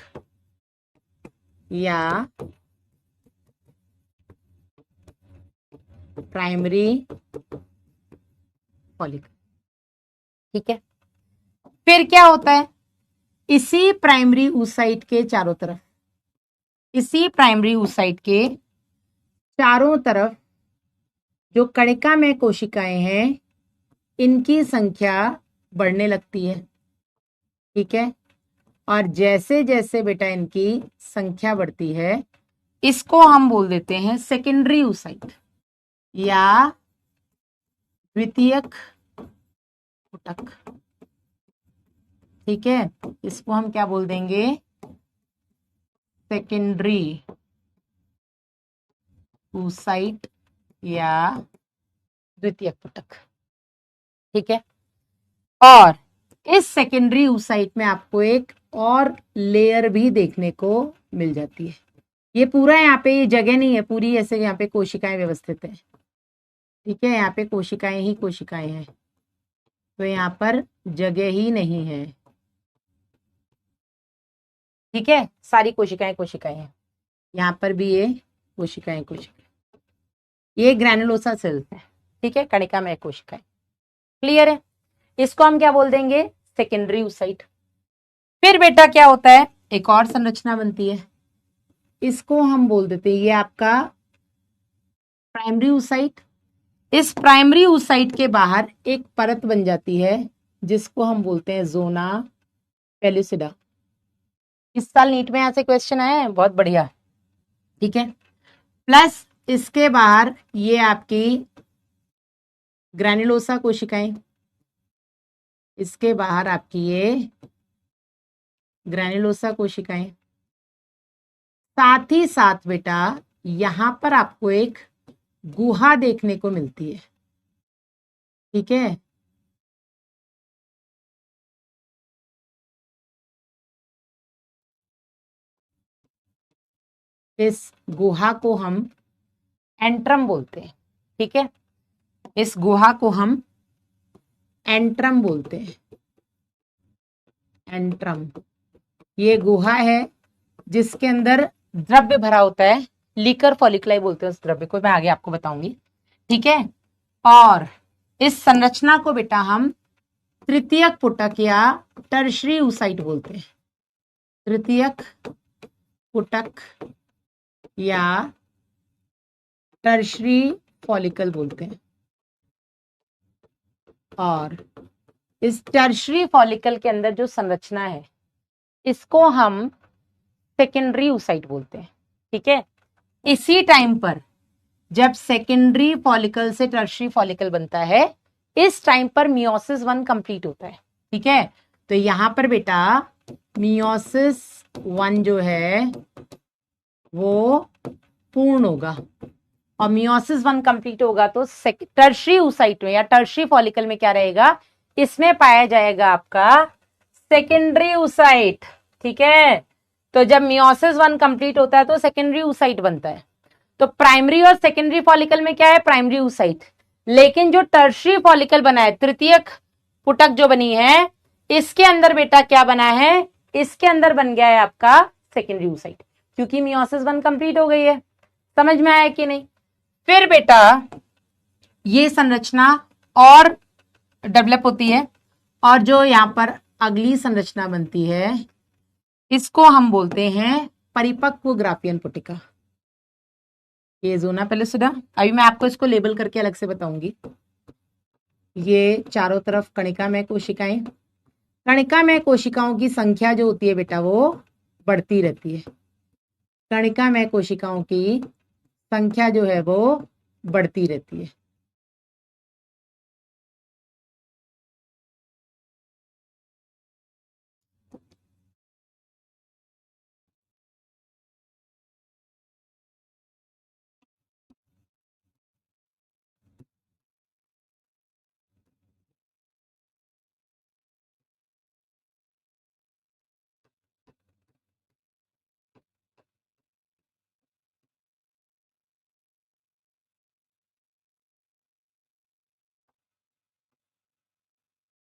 या प्राइमरी फॉलिकल, ठीक है। फिर क्या होता है, इसी प्राइमरी oocyte के चारों तरफ, इसी प्राइमरी oocyte के चारों तरफ जो कणिका में कोशिकाएं हैं, इनकी संख्या बढ़ने लगती है, ठीक है। और जैसे जैसे बेटा इनकी संख्या बढ़ती है, इसको हम बोल देते हैं सेकेंडरी oocyte या द्वितीयक पुटक, ठीक है। इसको हम क्या बोल देंगे, सेकेंडरी oocyte या द्वितीयक पुटक, ठीक है। और इस सेकेंडरी oocyte में आपको एक और लेयर भी देखने को मिल जाती है। ये पूरा यहाँ पे, ये जगह नहीं है पूरी, ऐसे यहाँ पे कोशिकाएं व्यवस्थित है, ठीक है। यहाँ पे कोशिकाएं ही कोशिकाएं हैं, तो यहाँ पर जगह ही नहीं है, ठीक है। सारी कोशिकाएं कोशिकाएं हैं, यहाँ पर भी ये कोशिकाएं कोशिकाएं, ये ग्रैनुलोसा सेल्स है, ठीक है, कणिकामय कोशिकाएं, क्लियर है। इसको हम क्या बोल देंगे, सेकेंडरी oocyte। फिर बेटा क्या होता है, एक और संरचना बनती है, इसको हम बोल देते हैं, ये आपका प्राइमरी oocyte। इस प्राइमरी oocyte के बाहर एक परत बन जाती है जिसको हम बोलते हैं जोना पेलुसिडा। इस साल नीट में यहां से क्वेश्चन आया है, बहुत बढ़िया, ठीक है। प्लस इसके बाहर ये आपकी ग्रैनुलोसा कोशिकाएं, इसके बाहर आपकी ये ग्रैनुलोसा कोशिकाएं, साथ ही साथ बेटा यहां पर आपको एक गुहा देखने को मिलती है, ठीक है। इस गुहा को हम एंट्रम बोलते हैं, ठीक है। इस गुहा को हम एंट्रम बोलते हैं, एंट्रम। ये गुहा है जिसके अंदर द्रव्य भरा होता है, लीकर फॉलिकुलाई बोलते हैं उस द्रव्य को, मैं आगे आपको बताऊंगी, ठीक है। और इस संरचना को बेटा हम तृतीयक पुटक या टर्शरी oocyte बोलते हैं, तृतीयक पुटक या टर्शरी फॉलिकल बोलते हैं। और इस टर्शरी फॉलिकल के अंदर जो संरचना है, इसको हम सेकेंडरी oocyte बोलते हैं, ठीक है। इसी टाइम पर जब सेकेंडरी फॉलिकल से टर्शरी फॉलिकल बनता है, इस टाइम पर मियोसिस 1 कंप्लीट होता है, ठीक है। तो यहां पर बेटा मियोसिस 1 जो है वो पूर्ण होगा, और मियोसिस 1 कंप्लीट होगा तो टर्शरी oocyte में या टर्शरी फॉलिकल में क्या रहेगा, इसमें पाया जाएगा आपका सेकेंडरी oocyte। ठीक है, तो जब मियोसिस 1 कंप्लीट होता है तो सेकेंडरी oocyte बनता है। तो प्राइमरी और सेकेंडरी फॉलिकल में क्या है, प्राइमरी oocyte। लेकिन जो टर्शरी फॉलिकल बना है, तृतीयक पुटक जो बनी है, इसके अंदर बेटा क्या बना है, इसके अंदर बन गया है आपका सेकेंडरी oocyte, क्योंकि मियोसिस 1 कंप्लीट हो गई है। समझ में आया कि नहीं? फिर बेटा ये संरचना और डेवलप होती है, और जो यहां पर अगली संरचना बनती है इसको हम बोलते हैं परिपक्व ग्राफियन पुटिका। ये जोना पहले सुना, अभी मैं आपको इसको लेबल करके अलग से बताऊंगी। ये चारों तरफ कणिका में कोशिकाएं, कणिका में कोशिकाओं की संख्या जो होती है बेटा वो बढ़ती रहती है। कणिका में कोशिकाओं की संख्या जो है वो बढ़ती रहती है।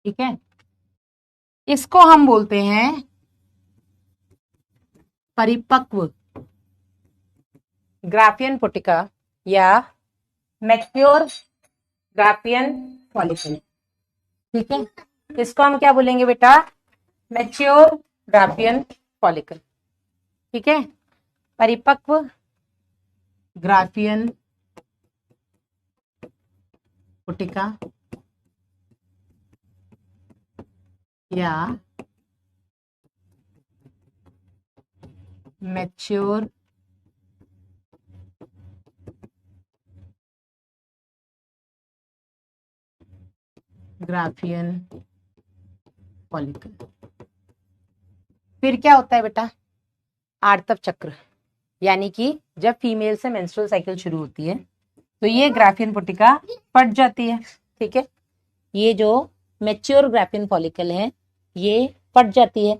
ठीक है, इसको हम बोलते हैं परिपक्व ग्राफियन पुटिका या मैच्योर ग्राफियन फॉलिकल। ठीक है, इसको हम क्या बोलेंगे बेटा, मैच्योर ग्राफियन फॉलिकल। ठीक है, परिपक्व ग्राफियन पुटिका या मैच्योर ग्राफियन फॉलिकल। फिर क्या होता है बेटा, आर्तव चक्र, यानी कि जब फीमेल से मेंस्ट्रुअल साइकिल शुरू होती है तो ये ग्राफियन पुटिका फट जाती है। ठीक है, ये जो मैच्योर ग्राफियन फॉलिकल है ये फट जाती है,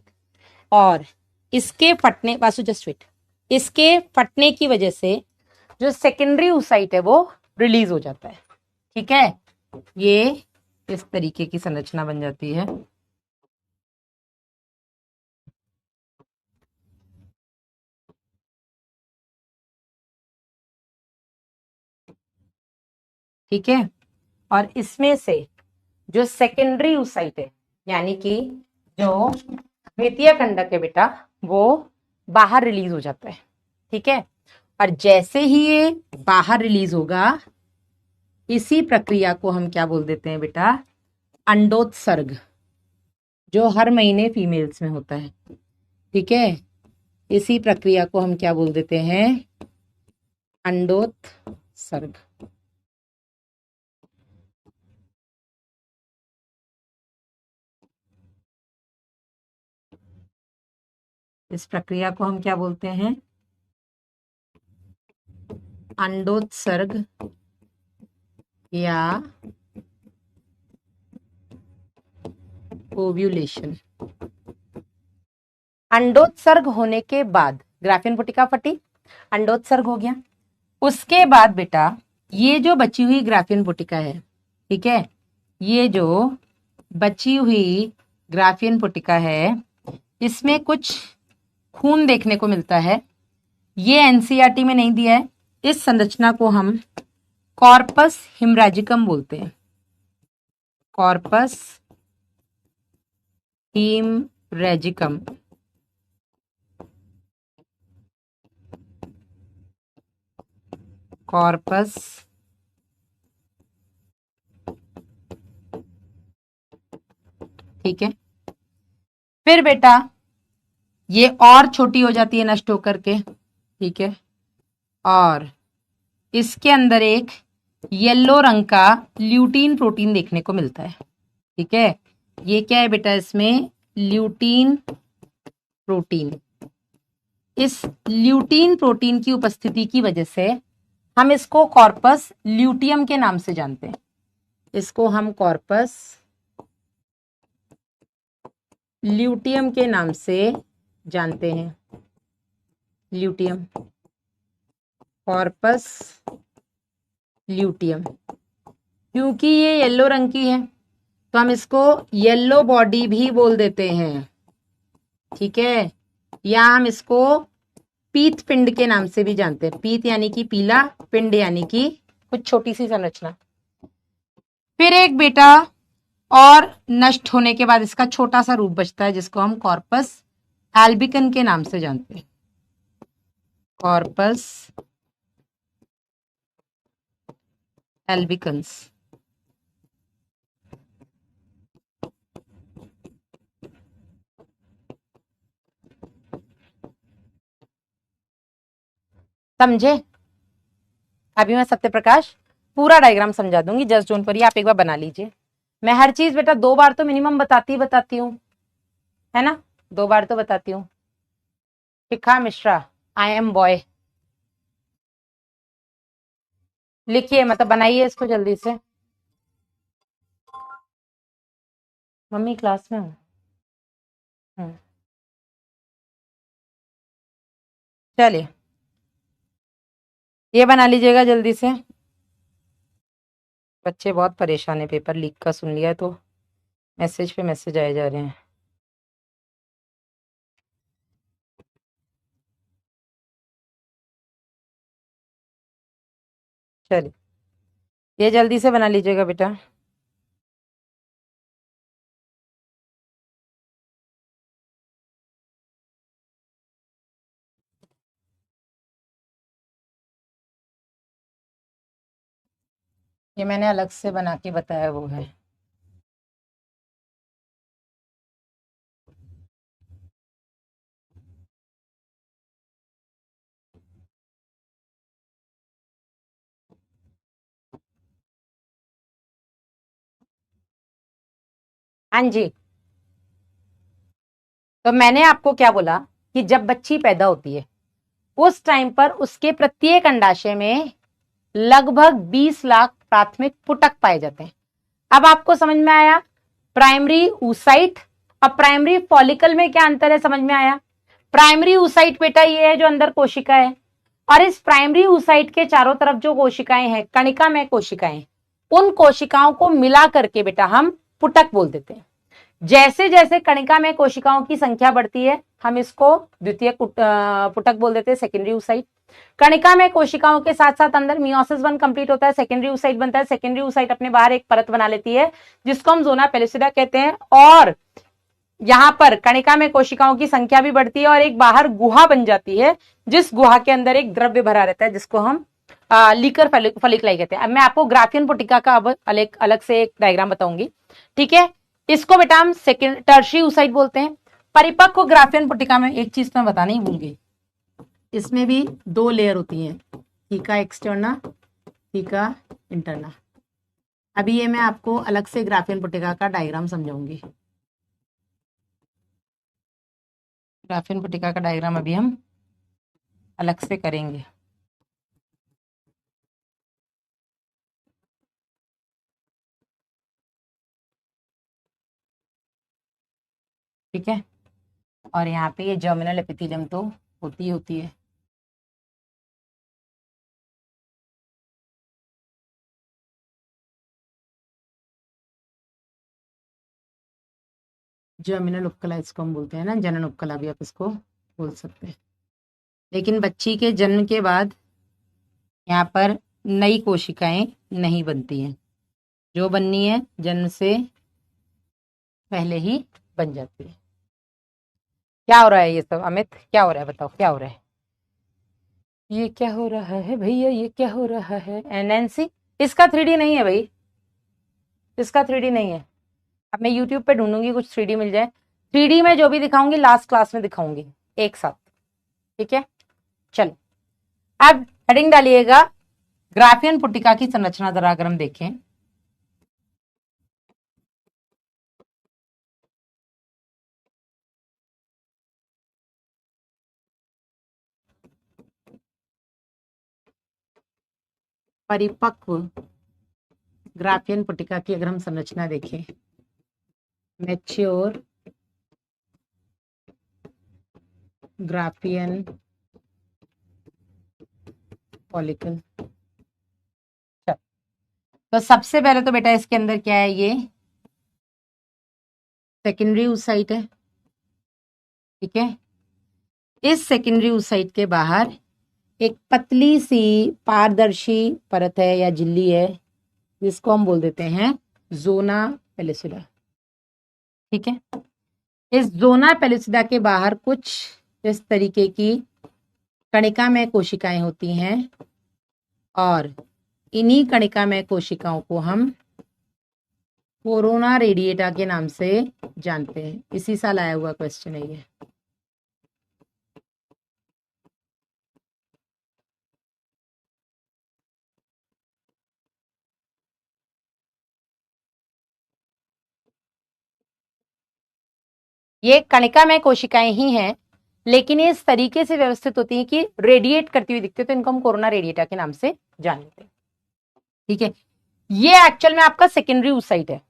और इसके फटने, वासु जस्ट वेट, इसके फटने की वजह से जो सेकेंडरी oocyte है वो रिलीज हो जाता है। ठीक है, ये इस तरीके की संरचना बन जाती है। ठीक है, और इसमें से जो सेकेंडरी oocyte है, यानी कि जो द्वितीय कंडक है बेटा, वो बाहर रिलीज हो जाता है। ठीक है, और जैसे ही ये बाहर रिलीज होगा, इसी प्रक्रिया को हम क्या बोल देते हैं बेटा, अंडोत्सर्ग, जो हर महीने फीमेल्स में होता है। ठीक है, इसी प्रक्रिया को हम क्या बोल देते हैं, अंडोत्सर्ग। इस प्रक्रिया को हम क्या बोलते हैं, अंडोत्सर्ग या ओव्यूलेशन। अंडोत्सर्ग होने के बाद ग्राफियन पुटिका फटी, अंडोत्सर्ग हो गया, उसके बाद बेटा ये जो बची हुई ग्राफियन पुटिका है, ठीक है, ये जो बची हुई ग्राफियन पुटिका है, इसमें कुछ खून देखने को मिलता है। ये एनसीईआरटी में नहीं दिया है। इस संरचना को हम कॉर्पस हिमराजिकम बोलते हैं, कॉर्पस हिमरेजिकम। कॉर्पस ठीक है, फिर बेटा ये और छोटी हो जाती है नष्ट होकर के। ठीक है, और इसके अंदर एक येलो रंग का ल्यूटीन प्रोटीन देखने को मिलता है। ठीक है, ये क्या है बेटा, इसमें ल्यूटीन प्रोटीन। इस ल्यूटीन प्रोटीन की उपस्थिति की वजह से हम इसको कॉर्पस ल्यूटियम के नाम से जानते हैं। इसको हम कॉर्पस ल्यूटियम के नाम से जानते हैं। Luteum, corpus luteum. क्योंकि ये येलो रंग की है तो हम इसको येलो बॉडी भी बोल देते हैं, ठीक है। या हम इसको पीत पिंड के नाम से भी जानते हैं। पीत यानी कि पीला, पिंड यानी कि कुछ छोटी सी संरचना। फिर एक बेटा और नष्ट होने के बाद इसका छोटा सा रूप बचता है जिसको हम कॉर्पस एल्बिकन के नाम से जानते हैं। Corpus albicans. समझे? अभी मैं सत्यप्रकाश पूरा डायग्राम समझा दूंगी, जस्ट जोन पर ही आप एक बार बना लीजिए। मैं हर चीज बेटा 2 बार तो मिनिमम बताती हूँ, है ना, 2 बार तो बताती हूँ। शिखा मिश्रा, आई एम बॉय। लिखिए, मतलब बनाइए इसको जल्दी से। मम्मी क्लास में हूँ। चलिए ये बना लीजिएगा जल्दी से। बच्चे बहुत परेशान है, पेपर लीक का सुन लिया तो मैसेज पे मैसेज आए जा रहे हैं। चलिए ये जल्दी से बना लीजिएगा बेटा। ये मैंने अलग से बना के बताया वो है। हाँ जी, तो मैंने आपको क्या बोला कि जब बच्ची पैदा होती है उस टाइम पर उसके प्रत्येक अंडाशय में लगभग 20 लाख प्राथमिक पुटक पाए जाते हैं। अब आपको समझ में आया प्राइमरी ऊसाइट और प्राइमरी फॉलिकल में क्या अंतर है, समझ में आया। प्राइमरी ऊसाइट बेटा ये है जो अंदर कोशिका है, और इस प्राइमरी ऊसाइट के चारों तरफ जो कोशिकाएं हैं, कणिका में कोशिकाएं, उन कोशिकाओं को मिला करके बेटा हम पुटक बोल देते हैं। जैसे जैसे कणिका में कोशिकाओं की संख्या बढ़ती है हम इसको द्वितीयक पुटक बोल देते हैं, सेकेंडरी ऊसाइट। कणिका में कोशिकाओं के साथ साथ अंदर मियोसिस 1 कंप्लीट होता है, सेकेंडरी ऊसाइट बनता है। सेकेंडरी ऊसाइट अपने बाहर एक परत बना लेती है जिसको हम जोना पेलिसिडा कहते हैं, और यहां पर कणिका में कोशिकाओं की संख्या भी बढ़ती है और एक बाहर गुहा बन जाती है, जिस गुहा के अंदर एक द्रव्य भरा रहता है जिसको हम लीकर फॉलिकलाई कहते हैं। अब मैं आपको ग्राफियन पुटिका का अब अलग से एक डायग्राम बताऊंगी, ठीक है। इसको बेटा हम सेकेंड टर्शरी ऊसाइट बोलते हैं। परिपक्व ग्राफियन पुटिका में एक चीज तो मैं बताना ही भूल गई, इसमें भी 2 लेयर होती हैं, थीका एक्सटर्ना, थीका इंटरना। अभी ये मैं आपको अलग से ग्राफियन पुटिका का डायग्राम समझाऊंगी। ग्राफियन पुटिका का डायग्राम अभी हम अलग से करेंगे। ठीक है, और यहाँ पे ये जर्मिनल एपिथेलियम तो होती है। जर्मिनल उपकला इसको हम बोलते हैं ना, जनन उपकला भी आप इसको बोल सकते हैं। लेकिन बच्ची के जन्म के बाद यहाँ पर नई कोशिकाएं नहीं बनती हैं, जो बननी है जन्म से पहले ही बन जाती है। क्या हो रहा है ये सब अमित, क्या हो रहा है बताओ, क्या हो रहा है? ये क्या हो रहा है भैया, ये क्या हो रहा है? एनएनसी इसका 3D नहीं है भाई, इसका 3D नहीं है। अब मैं यूट्यूब पे ढूंढूंगी कुछ 3D मिल जाए। 3D में जो भी दिखाऊंगी लास्ट क्लास में दिखाऊंगी एक साथ, ठीक है। चलो अब हेडिंग डालिएगा ग्राफियन पुटिका की संरचना जरा अगर हम देखें। परिपक्व ग्राफियन पुटिका की अगर हम संरचना देखें, मैच्योर ग्राफियन फॉलिकल। तो सबसे पहले तो बेटा इसके अंदर क्या है, ये सेकेंडरी oocyte है, ठीक है। इस सेकेंडरी oocyte के बाहर एक पतली सी पारदर्शी परत है या झिल्ली है, जिसको हम बोल देते हैं जोना पेलिसिडा, ठीक है। इस जोना पेलिसिडा के बाहर कुछ इस तरीके की कणिका में कोशिकाएं होती हैं और इन्हीं कणिका में कोशिकाओं को हम कोरोना रेडिएटा के नाम से जानते हैं। इसी साल आया हुआ क्वेश्चन है ये। ये कणिका में कोशिकाएं ही हैं, लेकिन ये इस तरीके से व्यवस्थित होती हैं कि रेडिएट करती हुई दिखती है, तो इनको हम कोरोना रेडिएटा के नाम से जानते हैं, ठीक है। ये एक्चुअल में आपका सेकेंडरी oocyte है,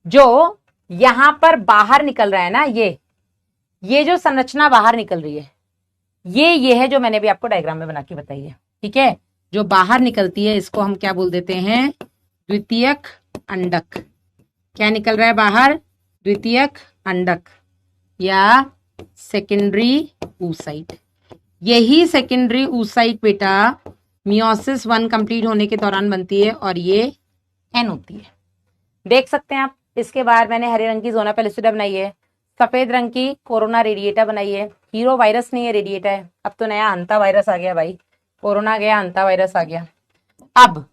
जो यहां पर बाहर निकल रहा है ना, ये जो संरचना बाहर निकल रही है, ये है जो मैंने भी आपको डायग्राम में बना के बताई है, ठीक है। जो बाहर निकलती है इसको हम क्या बोल देते हैं, द्वितीयक अंडक। क्या निकल रहा है बाहर, द्वितीयक अंडक या सेकेंडरी oocyte। यही सेकेंडरी oocyte बेटा मियोसिस 1 कंप्लीट होने के दौरान बनती है और ये एन होती है। देख सकते हैं आप, इसके बाद मैंने हरे रंग की जोना पेलिसिडा बनाई है, सफेद रंग की कोरोना रेडिएटा बनाई है। हीरो वायरस नहीं है, रेडिएटा है। अब तो नया हंता वायरस आ गया भाई, कोरोना गया हंता वायरस आ गया। अब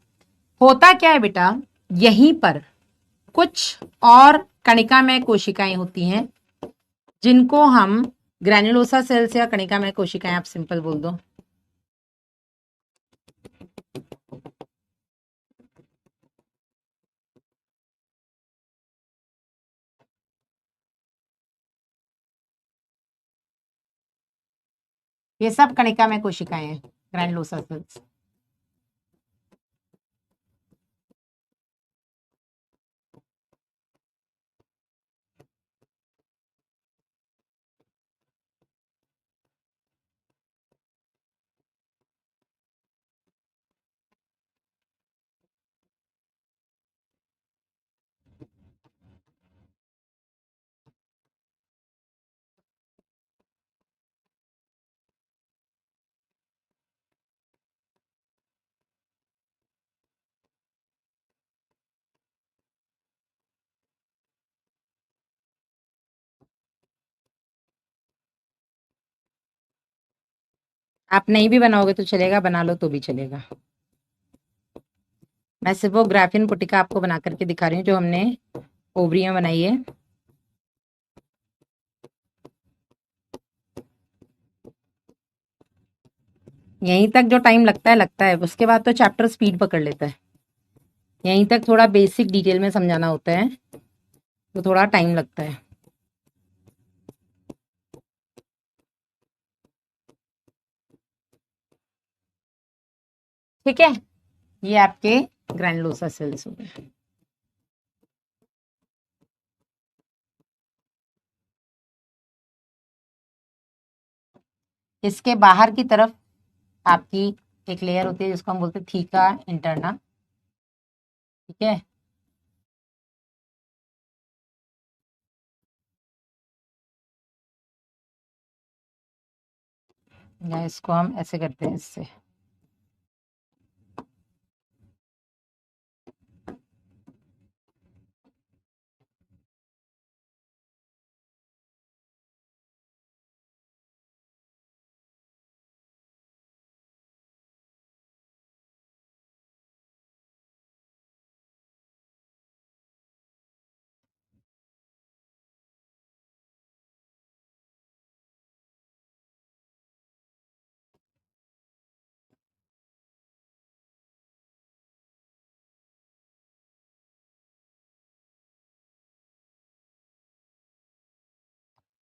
होता क्या है बेटा, यहीं पर कुछ और कणिका में कोशिकाएं होती हैं, जिनको हम ग्रैन्युलोसा सेल्स या कणिका में कोशिकाएं आप सिंपल बोल दो। ये सब कणिका में कोशिकाएं हैं, ग्रैन्युलोसा सेल्स। आप नहीं भी बनाओगे तो चलेगा, बना लो तो भी चलेगा। मैं सिर्फ वो ग्राफिन पुटिका आपको बना करके दिखा रही हूँ जो हमने ओवरी में बनाई है। यहीं तक जो टाइम लगता है, उसके बाद तो चैप्टर स्पीड पकड़ लेता है। यहीं तक थोड़ा बेसिक डिटेल में समझाना होता है, तो थोड़ा टाइम लगता है। ठीक है, ये आपके ग्रैन्युलोसा सेल्स हो गए। इसके बाहर की तरफ आपकी एक लेयर होती है जिसको हम बोलते हैं थीका इंटरना, ठीक है। या इसको हम ऐसे करते हैं इससे,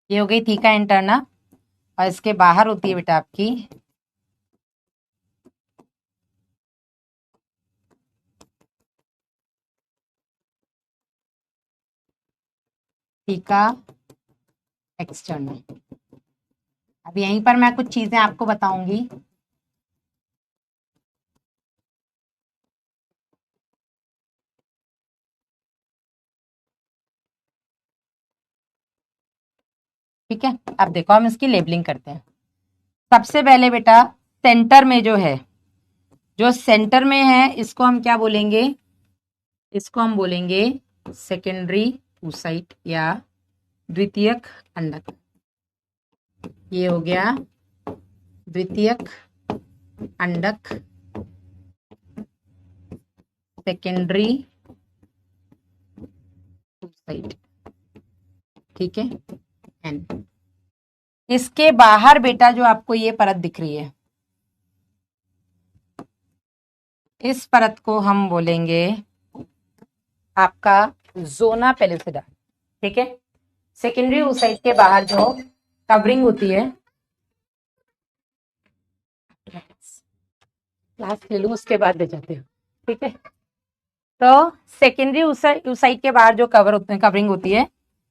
ये हो गई थीका इंटरना। और इसके बाहर होती है बेटा आपकी थीका एक्सटर्नल। अब यहीं पर मैं कुछ चीजें आपको बताऊंगी। ठीक है, अब देखो हम इसकी लेबलिंग करते हैं। सबसे पहले बेटा सेंटर में जो है, जो सेंटर में है इसको हम क्या बोलेंगे? इसको हम बोलेंगे सेकेंडरी oocyte या द्वितीयक अंडक। ये हो गया द्वितीयक अंडक, सेकेंडरी oocyte। ठीक है, एन। इसके बाहर बेटा जो आपको ये परत दिख रही है, इस परत को हम बोलेंगे आपका जोना पेलिसिडा। ठीक है, सेकेंडरी oocyte के बाहर जो कवरिंग होती है, क्लास ले लूं उसके बाद ले जाते हो। ठीक है, तो सेकेंडरी oocyte के बाहर जो कवरिंग होती है,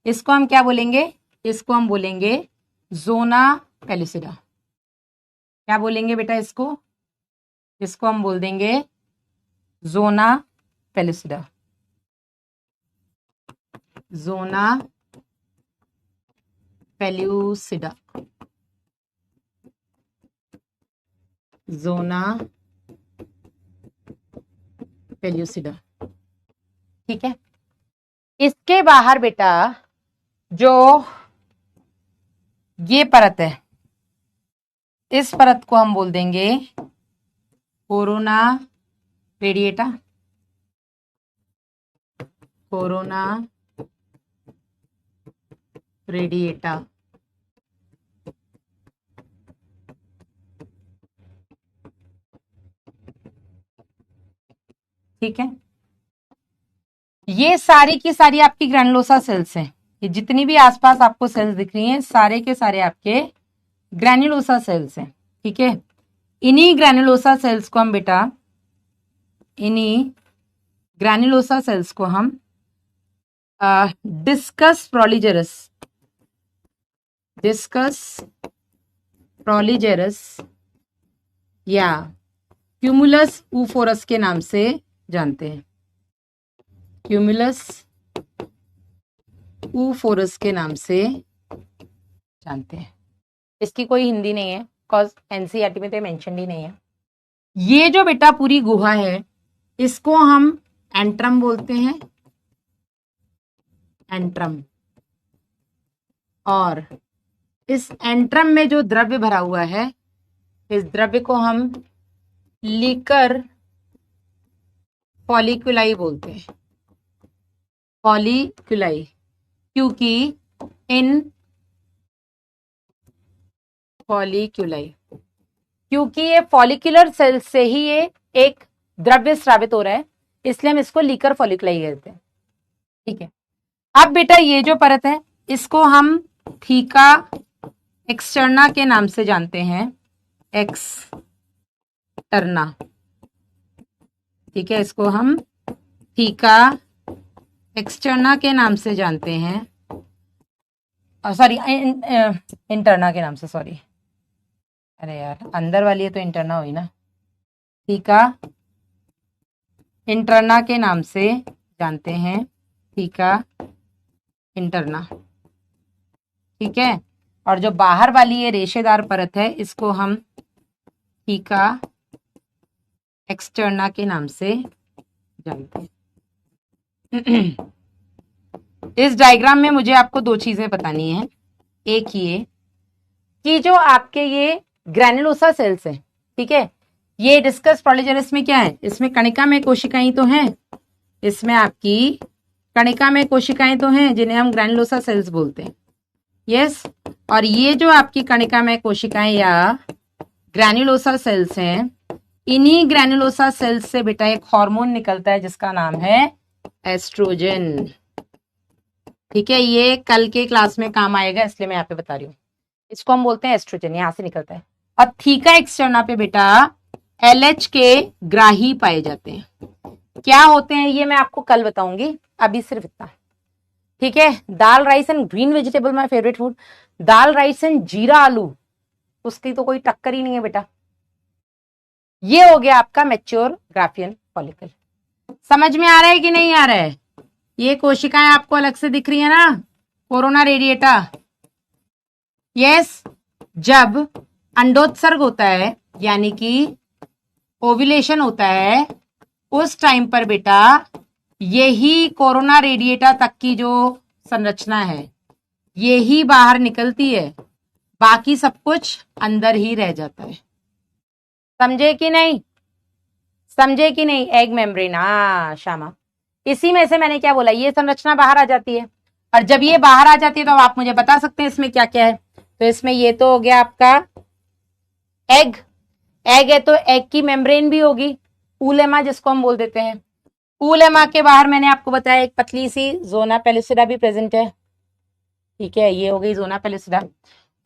इसको हम क्या बोलेंगे? इसको हम बोलेंगे जोना पेलिसिडा। क्या बोलेंगे बेटा इसको? इसको हम बोल देंगे जोना पेलिसिडा। जोना पेल्यूसिडा, जोना पेल्यूसिडा। ठीक है, इसके बाहर बेटा जो ये परत है, इस परत को हम बोल देंगे कोरोना रेडिएटा। Corona radiata. ठीक है, ये सारी की सारी आपकी ग्रैनुलोसा सेल्स हैं। ये जितनी भी आसपास आपको सेल्स दिख रही हैं, सारे के सारे आपके ग्रैनुलोसा सेल्स हैं। ठीक है, इन्हीं ग्रैनुलोसा सेल्स को हम बेटा, इन्हीं ग्रैनुलोसा सेल्स को हम डिस्कस प्रोलीजेरस, डिस्कस प्रोलीजेरस या क्यूमुलस ऊफोरस के नाम से जानते हैं। क्यूमुलस ऊफोरस के नाम से जानते हैं। इसकी कोई हिंदी नहीं है, कॉज एनसीईआरटी में तो मेंशन ही नहीं है। ये जो बेटा पूरी गुहा है, इसको हम एंट्रम बोलते हैं, एंट्रम। और इस एंट्रम में जो द्रव्य भरा हुआ है, इस द्रव्य को हम लीकर फॉलिकुलाई बोलते हैं। फॉलिकुलाई, क्योंकि इन फॉलिकुलाई, क्योंकि ये फॉलिकुलर सेल से ही ये एक द्रव्य स्रावित हो रहा है, इसलिए हम इसको लीकर फॉलिकुलाई कहते हैं। ठीक है, अब बेटा ये जो परत है, इसको हम थीका एक्सटर्ना के नाम से जानते हैं, एक्सटर्ना। ठीक है, इसको हम थीका एक्सटर्ना के नाम से जानते हैं, सॉरी इंटरना के नाम से, सॉरी, अरे यार अंदर वाली है तो इंटरना हुई ना। थीका इंटरना के नाम से जानते हैं, थीका इंटरना। ठीक है, और जो बाहर वाली ये रेशेदार परत है, इसको हम थीका एक्सटर्ना के नाम से जानते हैं। इस डायग्राम में मुझे आपको दो चीजें बतानी है। एक ये कि जो आपके ये ग्रैनुलोसा सेल्स हैं, ठीक है, ये डिस्कस प्रोलीजेरस में क्या है? इसमें कणिका में कोशिकाएं तो हैं, इसमें आपकी कणिका में कोशिकाएं तो हैं जिन्हें हम ग्रैनुलोसा सेल्स बोलते हैं। यस, और ये जो आपकी कणिका में कोशिकाएं या ग्रैनुलोसा सेल्स हैं, इन्हीं ग्रैनुलोसा सेल्स से बेटा एक हार्मोन निकलता है जिसका नाम है एस्ट्रोजन। ठीक है, ये कल के क्लास में काम आएगा, इसलिए मैं यहाँ पे बता रही हूँ। इसको हम बोलते हैं एस्ट्रोजन, यहां से निकलता है। और थीका एक्सटर्ना पे बेटा LH के ग्राही पाए जाते हैं। क्या होते हैं ये मैं आपको कल बताऊंगी, अभी सिर्फ इतना। ठीक है। Dal rice and green vegetable my favourite food, dal rice and jeera aloo, उसकी तो कोई टक्कर ही नहीं है बेटा। ये हो गया आपका मैच्योर ग्राफियन फॉलिकल। समझ में आ रहा है कि नहीं आ रहा है? ये कोशिकाएं आपको अलग से दिख रही है ना, कोरोना रेडिएटा। यस, जब अंडोत्सर्ग होता है यानी कि ओव्यूलेशन होता है, उस टाइम पर बेटा यही कोरोना रेडिएटा तक की जो संरचना है यही बाहर निकलती है, बाकी सब कुछ अंदर ही रह जाता है। समझे कि नहीं? समझे कि नहीं? एग मेम्ब्रेन, हाँ श्यामा, इसी में से मैंने क्या बोला, ये संरचना बाहर आ जाती है। और जब ये बाहर आ जाती है तो आप मुझे बता सकते हैं इसमें क्या क्या है। तो इसमें ये तो हो गया आपका एग, एग है तो एग की मेम्ब्रेन भी होगी, ऊलेमा जिसको हम बोल देते हैं। ऊलेमा के बाहर मैंने आपको बताया एक पतली सी जोना पेलिसिडा भी प्रेजेंट है, ठीक है, ये हो गई जोना पेलिसिडा।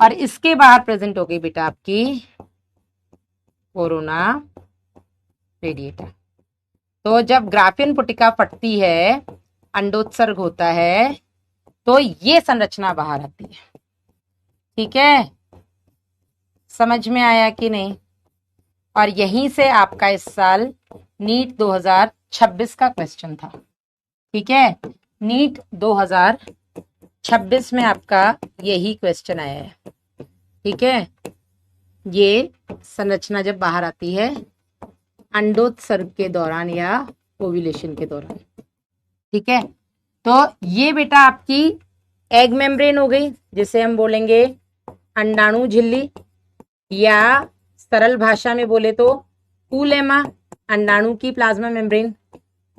और इसके बाहर प्रेजेंट हो गई बेटा आपकी कोरोना रेडिएटा। तो जब ग्राफियन पुटिका फटती है, अंडोत्सर्ग होता है, तो ये संरचना बाहर आती है। ठीक है, समझ में आया कि नहीं? और यहीं से आपका इस साल नीट 2026 का क्वेश्चन था। ठीक है, नीट 2026 में आपका यही क्वेश्चन आया है। ठीक है, ये संरचना जब बाहर आती है अंडोत्सर्ग के दौरान या ओव्यूलेशन के दौरान। ठीक है, तो ये बेटा आपकी एग मेम्ब्रेन हो गई, जिसे हम बोलेंगे अंडाणु झिल्ली, या सरल भाषा में बोले तो ऊलेमा, अंडाणु की प्लाज्मा मेम्ब्रेन,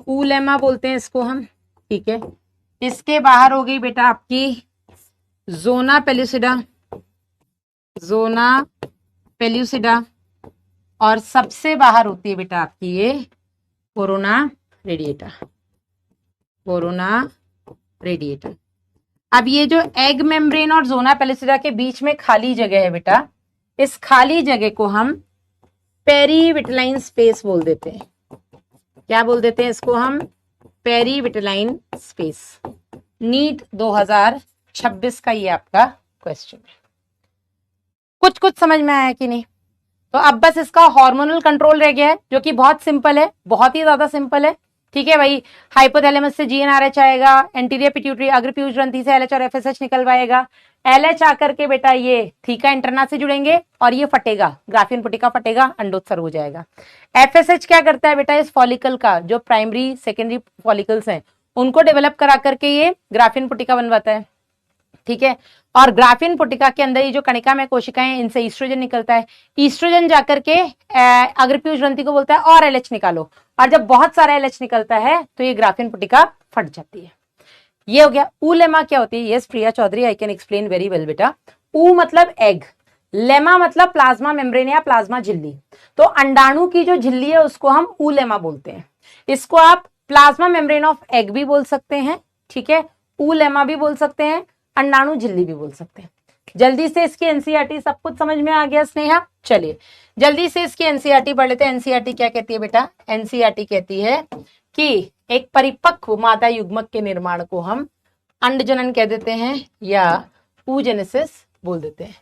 ऊलेमा बोलते हैं इसको हम। ठीक है, इसके बाहर हो गई बेटा आपकी जोना पेलुसिडा, जोना पेलुसिडा, और सबसे बाहर होती है बेटा आपकी ये कोरोना रेडिएटा, कोरोना रेडिएटा। अब ये जो एग मेम्ब्रेन और जोना पेलिसिडा के बीच में खाली जगह है बेटा, इस खाली जगह को हम पेरीविटलाइन स्पेस बोल देते हैं। क्या बोल देते हैं इसको हम? Perivitelline space. नीट 2026 का ये आपका क्वेश्चन है। कुछ कुछ समझ में आया कि नहीं? तो अब बस इसका हार्मोनल कंट्रोल रह गया है, जो कि बहुत सिंपल है, बहुत ही ज्यादा सिंपल है। ठीक है भाई, हाइपोथैलेमस से जीएनआरएच आएगा, एंटीरियर पिट्यूटरी अग्र पीयूष ग्रंथि से एलएच और एफएसएच निकलवाएगा, एलएच आकर के बेटा ये थीका इंटरना से जुड़ेंगे और ये फटेगा, ग्राफियन पुटिका फटेगा, अंडोत्सर्ग हो जाएगा। एफएसएच क्या करता है बेटा, इस फॉलिकल का जो प्राइमरी सेकेंडरी फॉलिकल्स हैं उनको डेवलप करा करके ये ग्राफियन पुटिका बनवाता है। ठीक है, और ग्राफियन पुटिका के अंदर ये जो कणिका में कोशिकाएं, इनसे ईस्ट्रोजन निकलता है, ईस्ट्रोजन जाकर के अग्रपीयूष ग्रंथि को बोलता है और एलएच निकालो, और जब बहुत सारा एलएच निकलता है तो ये ग्राफियन पुटिका फट जाती है। ये हो गया। ऊ लेमा क्या होती है? Yes Priya Chaudhary, I can explain very well बेटा। ऊ मतलब एग, लेमा मतलब प्लाज्मा मेम्ब्रेन या प्लाज्मा झिल्ली। तो अंडाणु की जो झिल्ली है उसको हम ऊ लेमा बोलते हैं। इसको आप प्लाज्मा मेम्ब्रेन ऑफ एग भी बोल सकते हैं, ठीक है, ऊ लेमा भी बोल सकते हैं, अंडाणु झिल्ली भी बोल सकते हैं। जल्दी से इसकी एनसीईआरटी सब कुछ समझ में आ गया स्नेहा? चलिए जल्दी से इसकी एनसीईआरटी पढ़ लेते हैं। एनसीईआरटी क्या कहती है बेटा? एनसीईआरटी कहती है कि एक परिपक्व मादा युग्मक के निर्माण को हम अंडजनन कह देते हैं या oogenesis बोल देते हैं।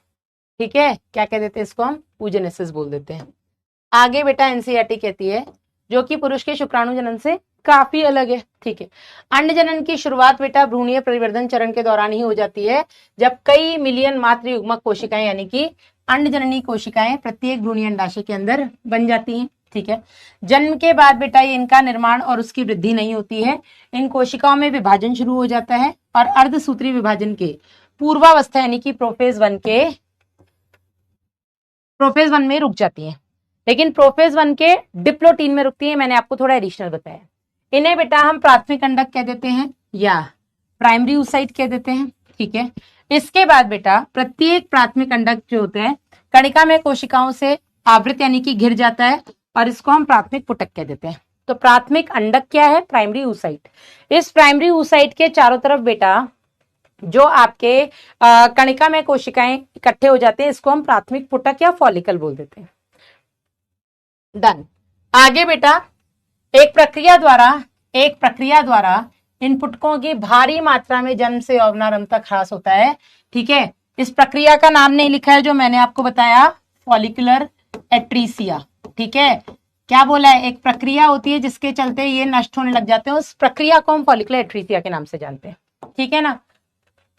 ठीक है, क्या कह देते हैं इसको हम? oogenesis बोल देते हैं। आगे बेटा एनसीईआरटी कहती है, जो कि पुरुष के शुक्राणु जनन से काफी अलग है। ठीक है, अंड जनन की शुरुआत बेटा भ्रूणीय परिवर्धन चरण के दौरान ही हो जाती है, जब कई मिलियन मातृ युग्मक कोशिकाएं यानी कि अंड जननी कोशिकाएं प्रत्येक भ्रूणीय अंडाशय के अंदर बन जाती हैं। ठीक है, जन्म के बाद बेटा ये इनका निर्माण और उसकी वृद्धि नहीं होती है, इन कोशिकाओं में विभाजन शुरू हो जाता है और अर्धसूत्री विभाजन के पूर्वावस्था यानी कि प्रोफेज 1 में रुक जाती है, लेकिन प्रोफेज 1 के डिप्लोटीन में रुकती है। मैंने आपको थोड़ा एडिशनल बताया। इन्हें बेटा हम प्राथमिक अंडक कह देते हैं या प्राइमरी oocyte कह देते हैं। ठीक है, इसके बाद बेटा प्रत्येक प्राथमिक अंडक जो होता है कणिका में कोशिकाओं से आवृत यानी कि घिर जाता है और इसको हम प्राथमिक पुटक कह देते हैं। तो प्राथमिक अंडक क्या है? Primary oocyte। इस प्राइमरी oocyte के चारों तरफ बेटा जो आपके कणिका में कोशिकाएं इकट्ठे हो जाते हैं, इसको हम प्राथमिक पुटक या फॉलिकल बोल देते हैं। डन। आगे बेटा एक प्रक्रिया द्वारा इन पुटकों की भारी मात्रा में जन्म से यौवनारंभ तक ह्रास होता है। ठीक है, इस प्रक्रिया का नाम नहीं लिखा है जो मैंने आपको बताया, फॉलिकुलर एट्रीसिया। ठीक है, क्या बोला है, एक प्रक्रिया होती है जिसके चलते ये नष्ट होने लग जाते हैं, उस प्रक्रिया को हम फॉलिकुलर एट्रीसिया के नाम से जानते हैं। ठीक है ना।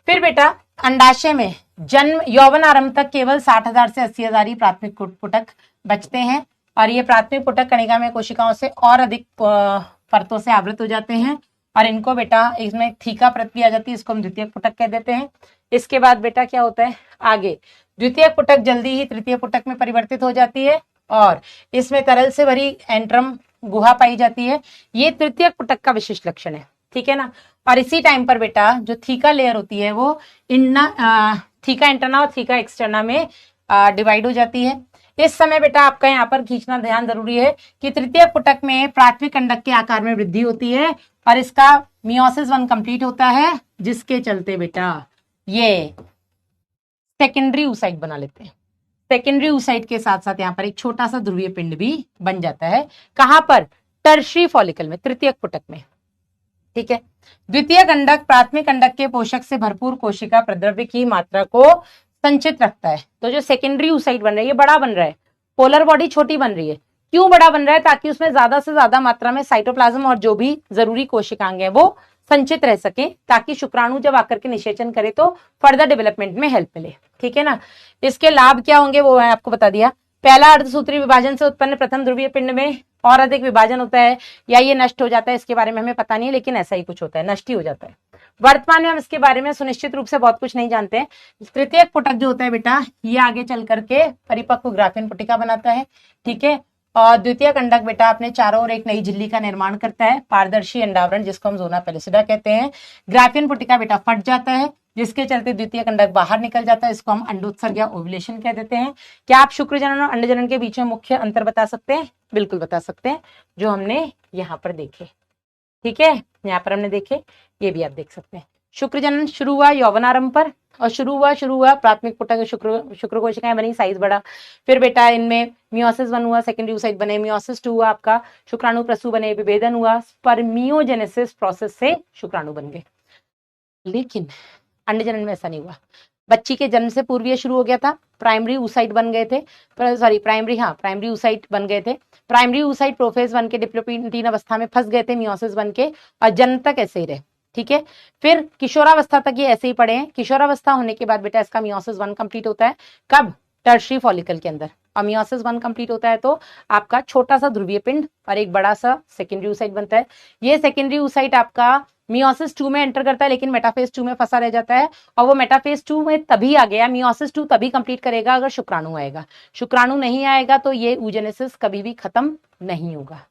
फिर बेटा अंडाशय में जन्म यौवन आरंभ तक केवल 60,000 से 80,000 ही प्राथमिक पुटक बचते हैं, और ये प्राथमिक पुटक कणिका में कोशिकाओं से और अधिक परतों से आवृत हो जाते हैं, और इनको बेटा इसमें थीका परत भी आ जाती है, इसको हम द्वितीयक पुटक कह देते हैं। इसके बाद बेटा क्या होता है आगे, द्वितीयक पुटक जल्दी ही तृतीय पुटक में परिवर्तित हो जाती है, और इसमें तरल से भरी एंट्रम गुहा पाई जाती है। ये तृतीयक पुटक का विशिष्ट लक्षण है। ठीक है ना। और इसी टाइम पर बेटा जो थीका लेयर होती है वो थीका इंटरना और थीका एक्सटर्ना में डिवाइड हो जाती है। इस समय बेटा आपका यहाँ पर खींचना ध्यान जरूरी है कि तृतीय पुटक में प्राथमिक कंडक के आकार में वृद्धि होती है, और इसका मियोसिस 1 कंप्लीट होता है, जिसके चलते बेटा ये सेकेंडरी oocyte बना लेते हैं। सेकेंडरी oocyte के साथ साथ यहाँ पर एक छोटा सा ध्रुवीय पिंड भी बन जाता है। कहां पर, टर्शरी फॉलिकल में, तृतीयक पुटक में। ठीक है, द्वितीय कंडक प्राथमिक कंडक के पोषक से भरपूर कोशिका प्रद्रव्य की मात्रा को संचित रखता है। तो जो सेकेंडरी oocyte बन रहा है ये बड़ा बन रहा है, पोलर बॉडी छोटी बन रही है। क्यों बड़ा बन रहा है, ताकि उसमें ज्यादा से ज्यादा मात्रा में साइटोप्लाज्म और जो भी जरूरी कोशिकांग है वो संचित रह सके, ताकि शुक्राणु जब आकर के निषेचन करे तो फर्दर डेवलपमेंट में हेल्प मिले। ठीक है ना। इसके लाभ क्या होंगे वो मैं आपको बता दिया। पहला, अर्धसूत्री विभाजन से उत्पन्न प्रथम ध्रुवीय पिंड में और अधिक विभाजन होता है, या ये नष्ट हो जाता है, इसके बारे में हमें पता नहीं है, लेकिन ऐसा ही कुछ होता है, नष्ट ही हो जाता है। वर्तमान में हम इसके बारे में सुनिश्चित रूप से बहुत कुछ नहीं जानते हैं। तृतीयक पुटक जो होता है बेटा ये आगे चल करके परिपक्व ग्राफीन पुटिका बनाता है। ठीक है, और द्वितीय कंडक बेटा अपने चारों ओर एक नई झिल्ली का निर्माण करता है, पारदर्शी अंडावरण, जिसको हम जोना पेलिसिडा कहते हैं। ग्राफीन पुटिका बेटा फट जाता है, जिसके चलते द्वितीय कंडक बाहर निकल जाता है, इसको हम अंडोत्सर्ग या ओव्यूलेशन कह देते हैं। क्या आप शुक्र जनन और अंड जनन के बीच में मुख्य अंतर बता सकते हैं? बिल्कुल बता सकते हैं, जो हमने यहाँ पर देखे। ठीक है, यहाँ पर हमने देखे, ये भी आप देख सकते हैं। शुक्र जनन शुरू हुआ यौवनारंभ पर, और शुरू हुआ प्राथमिक पुटक शुक्र कोशिकाएं बनी, साइज बढ़ा। फिर बेटा इनमें मियोसिस 1 हुआ, सेकेंडरी oocyte बने, मियोसिस 2 हुआ आपका, शुक्राणु प्रसू बने, विभेदन हुआ, स्पर्मियोजेनेसिस प्रोसेस से शुक्राणु बन गए। लेकिन अंड जनन में ऐसा नहीं हुआ। बच्ची के जन्म से पूर्व शुरू हो गया था, प्राइमरी oocyte बन गए थे, प्राइमरी oocyte बन गए थे। प्राइमरी oocyte प्रोफेज 1 के डिप्लोपिंटीन अवस्था में फंस गए थे मियोसिस 1 के, और जन्म तक ऐसे ही रहे। ठीक है, फिर किशोरावस्था तक ये ऐसे ही पड़े हैं। किशोरावस्था होने के बाद बेटा इसका मियोसिस 1 कंप्लीट होता है, कब, टर्शरी फॉलिकल के अंदर। और मियोसिस 1 कंप्लीट होता है तो आपका छोटा सा ध्रुवीय पिंड और एक बड़ा सा सेकेंडरी oocyte बनता है। ये सेकेंडरी oocyte आपका मियोसिस 2 में एंटर करता है, लेकिन मेटाफेज 2 में फंसा रह जाता है, और वो मेटाफेज 2 में तभी आ गया, मियोसिस 2 तभी कंप्लीट करेगा अगर शुक्राणु आएगा। शुक्राणु नहीं आएगा तो ये oogenesis कभी भी खत्म नहीं होगा।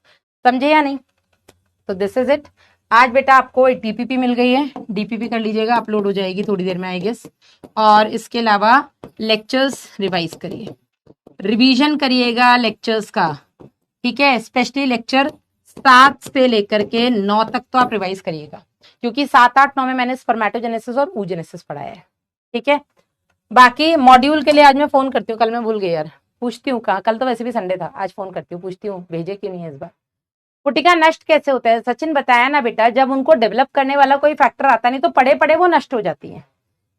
समझे या नहीं? तो दिस इज इट। आज बेटा आपको एक डीपीपी मिल गई है, डीपीपी कर लीजिएगा, अपलोड हो जाएगी थोड़ी देर में आई गेस। और इसके अलावा लेक्चर्स रिवाइज करिए, रिवीजन करिएगा लेक्चर्स का। ठीक है, स्पेशली लेक्चर 7 से लेकर के 9 तक तो आप रिवाइज करिएगा, क्योंकि 7, 8, 9 में मैंने स्पर्मेटोजेनेसिस और oogenesis पढ़ाया है। ठीक है, बाकी मॉड्यूल के लिए आज मैं फोन करती हूँ, कल मैं भूल गई यार, पूछती हूँ कहाँ, कल तो वैसे भी संडे था, आज फोन करती हूँ, पूछती हूँ भेजे क्यों नहीं है इस बार। पुटिका नष्ट कैसे होता है? सचिन बताया ना बेटा, जब उनको डेवलप करने वाला कोई फैक्टर आता नहीं तो पड़े पड़े वो नष्ट हो जाती है।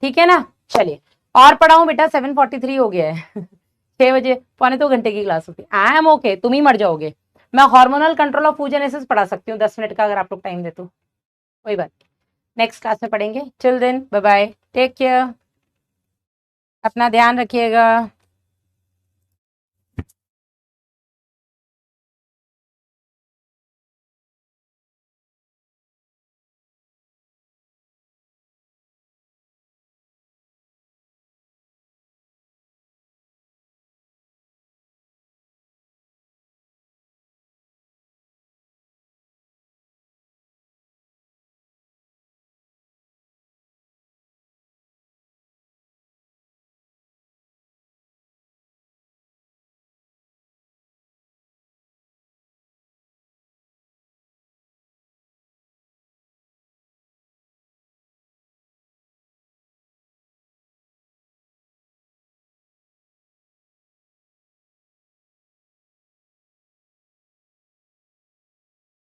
ठीक है ना। चलिए और पढ़ाऊं बेटा, 7:43 हो गया है 6 बजे, 1.25 घंटे की क्लास होती है। आई एम ओके, तुम ही मर जाओगे। मैं हार्मोनल कंट्रोल ऑफ oogenesis पढ़ा सकती हूँ 10 मिनट का, अगर आप लोग टाइम दे तो। कोई बात, नेक्स्ट क्लास में पढ़ेंगे। Till then bye bye, take care, अपना ध्यान रखिएगा।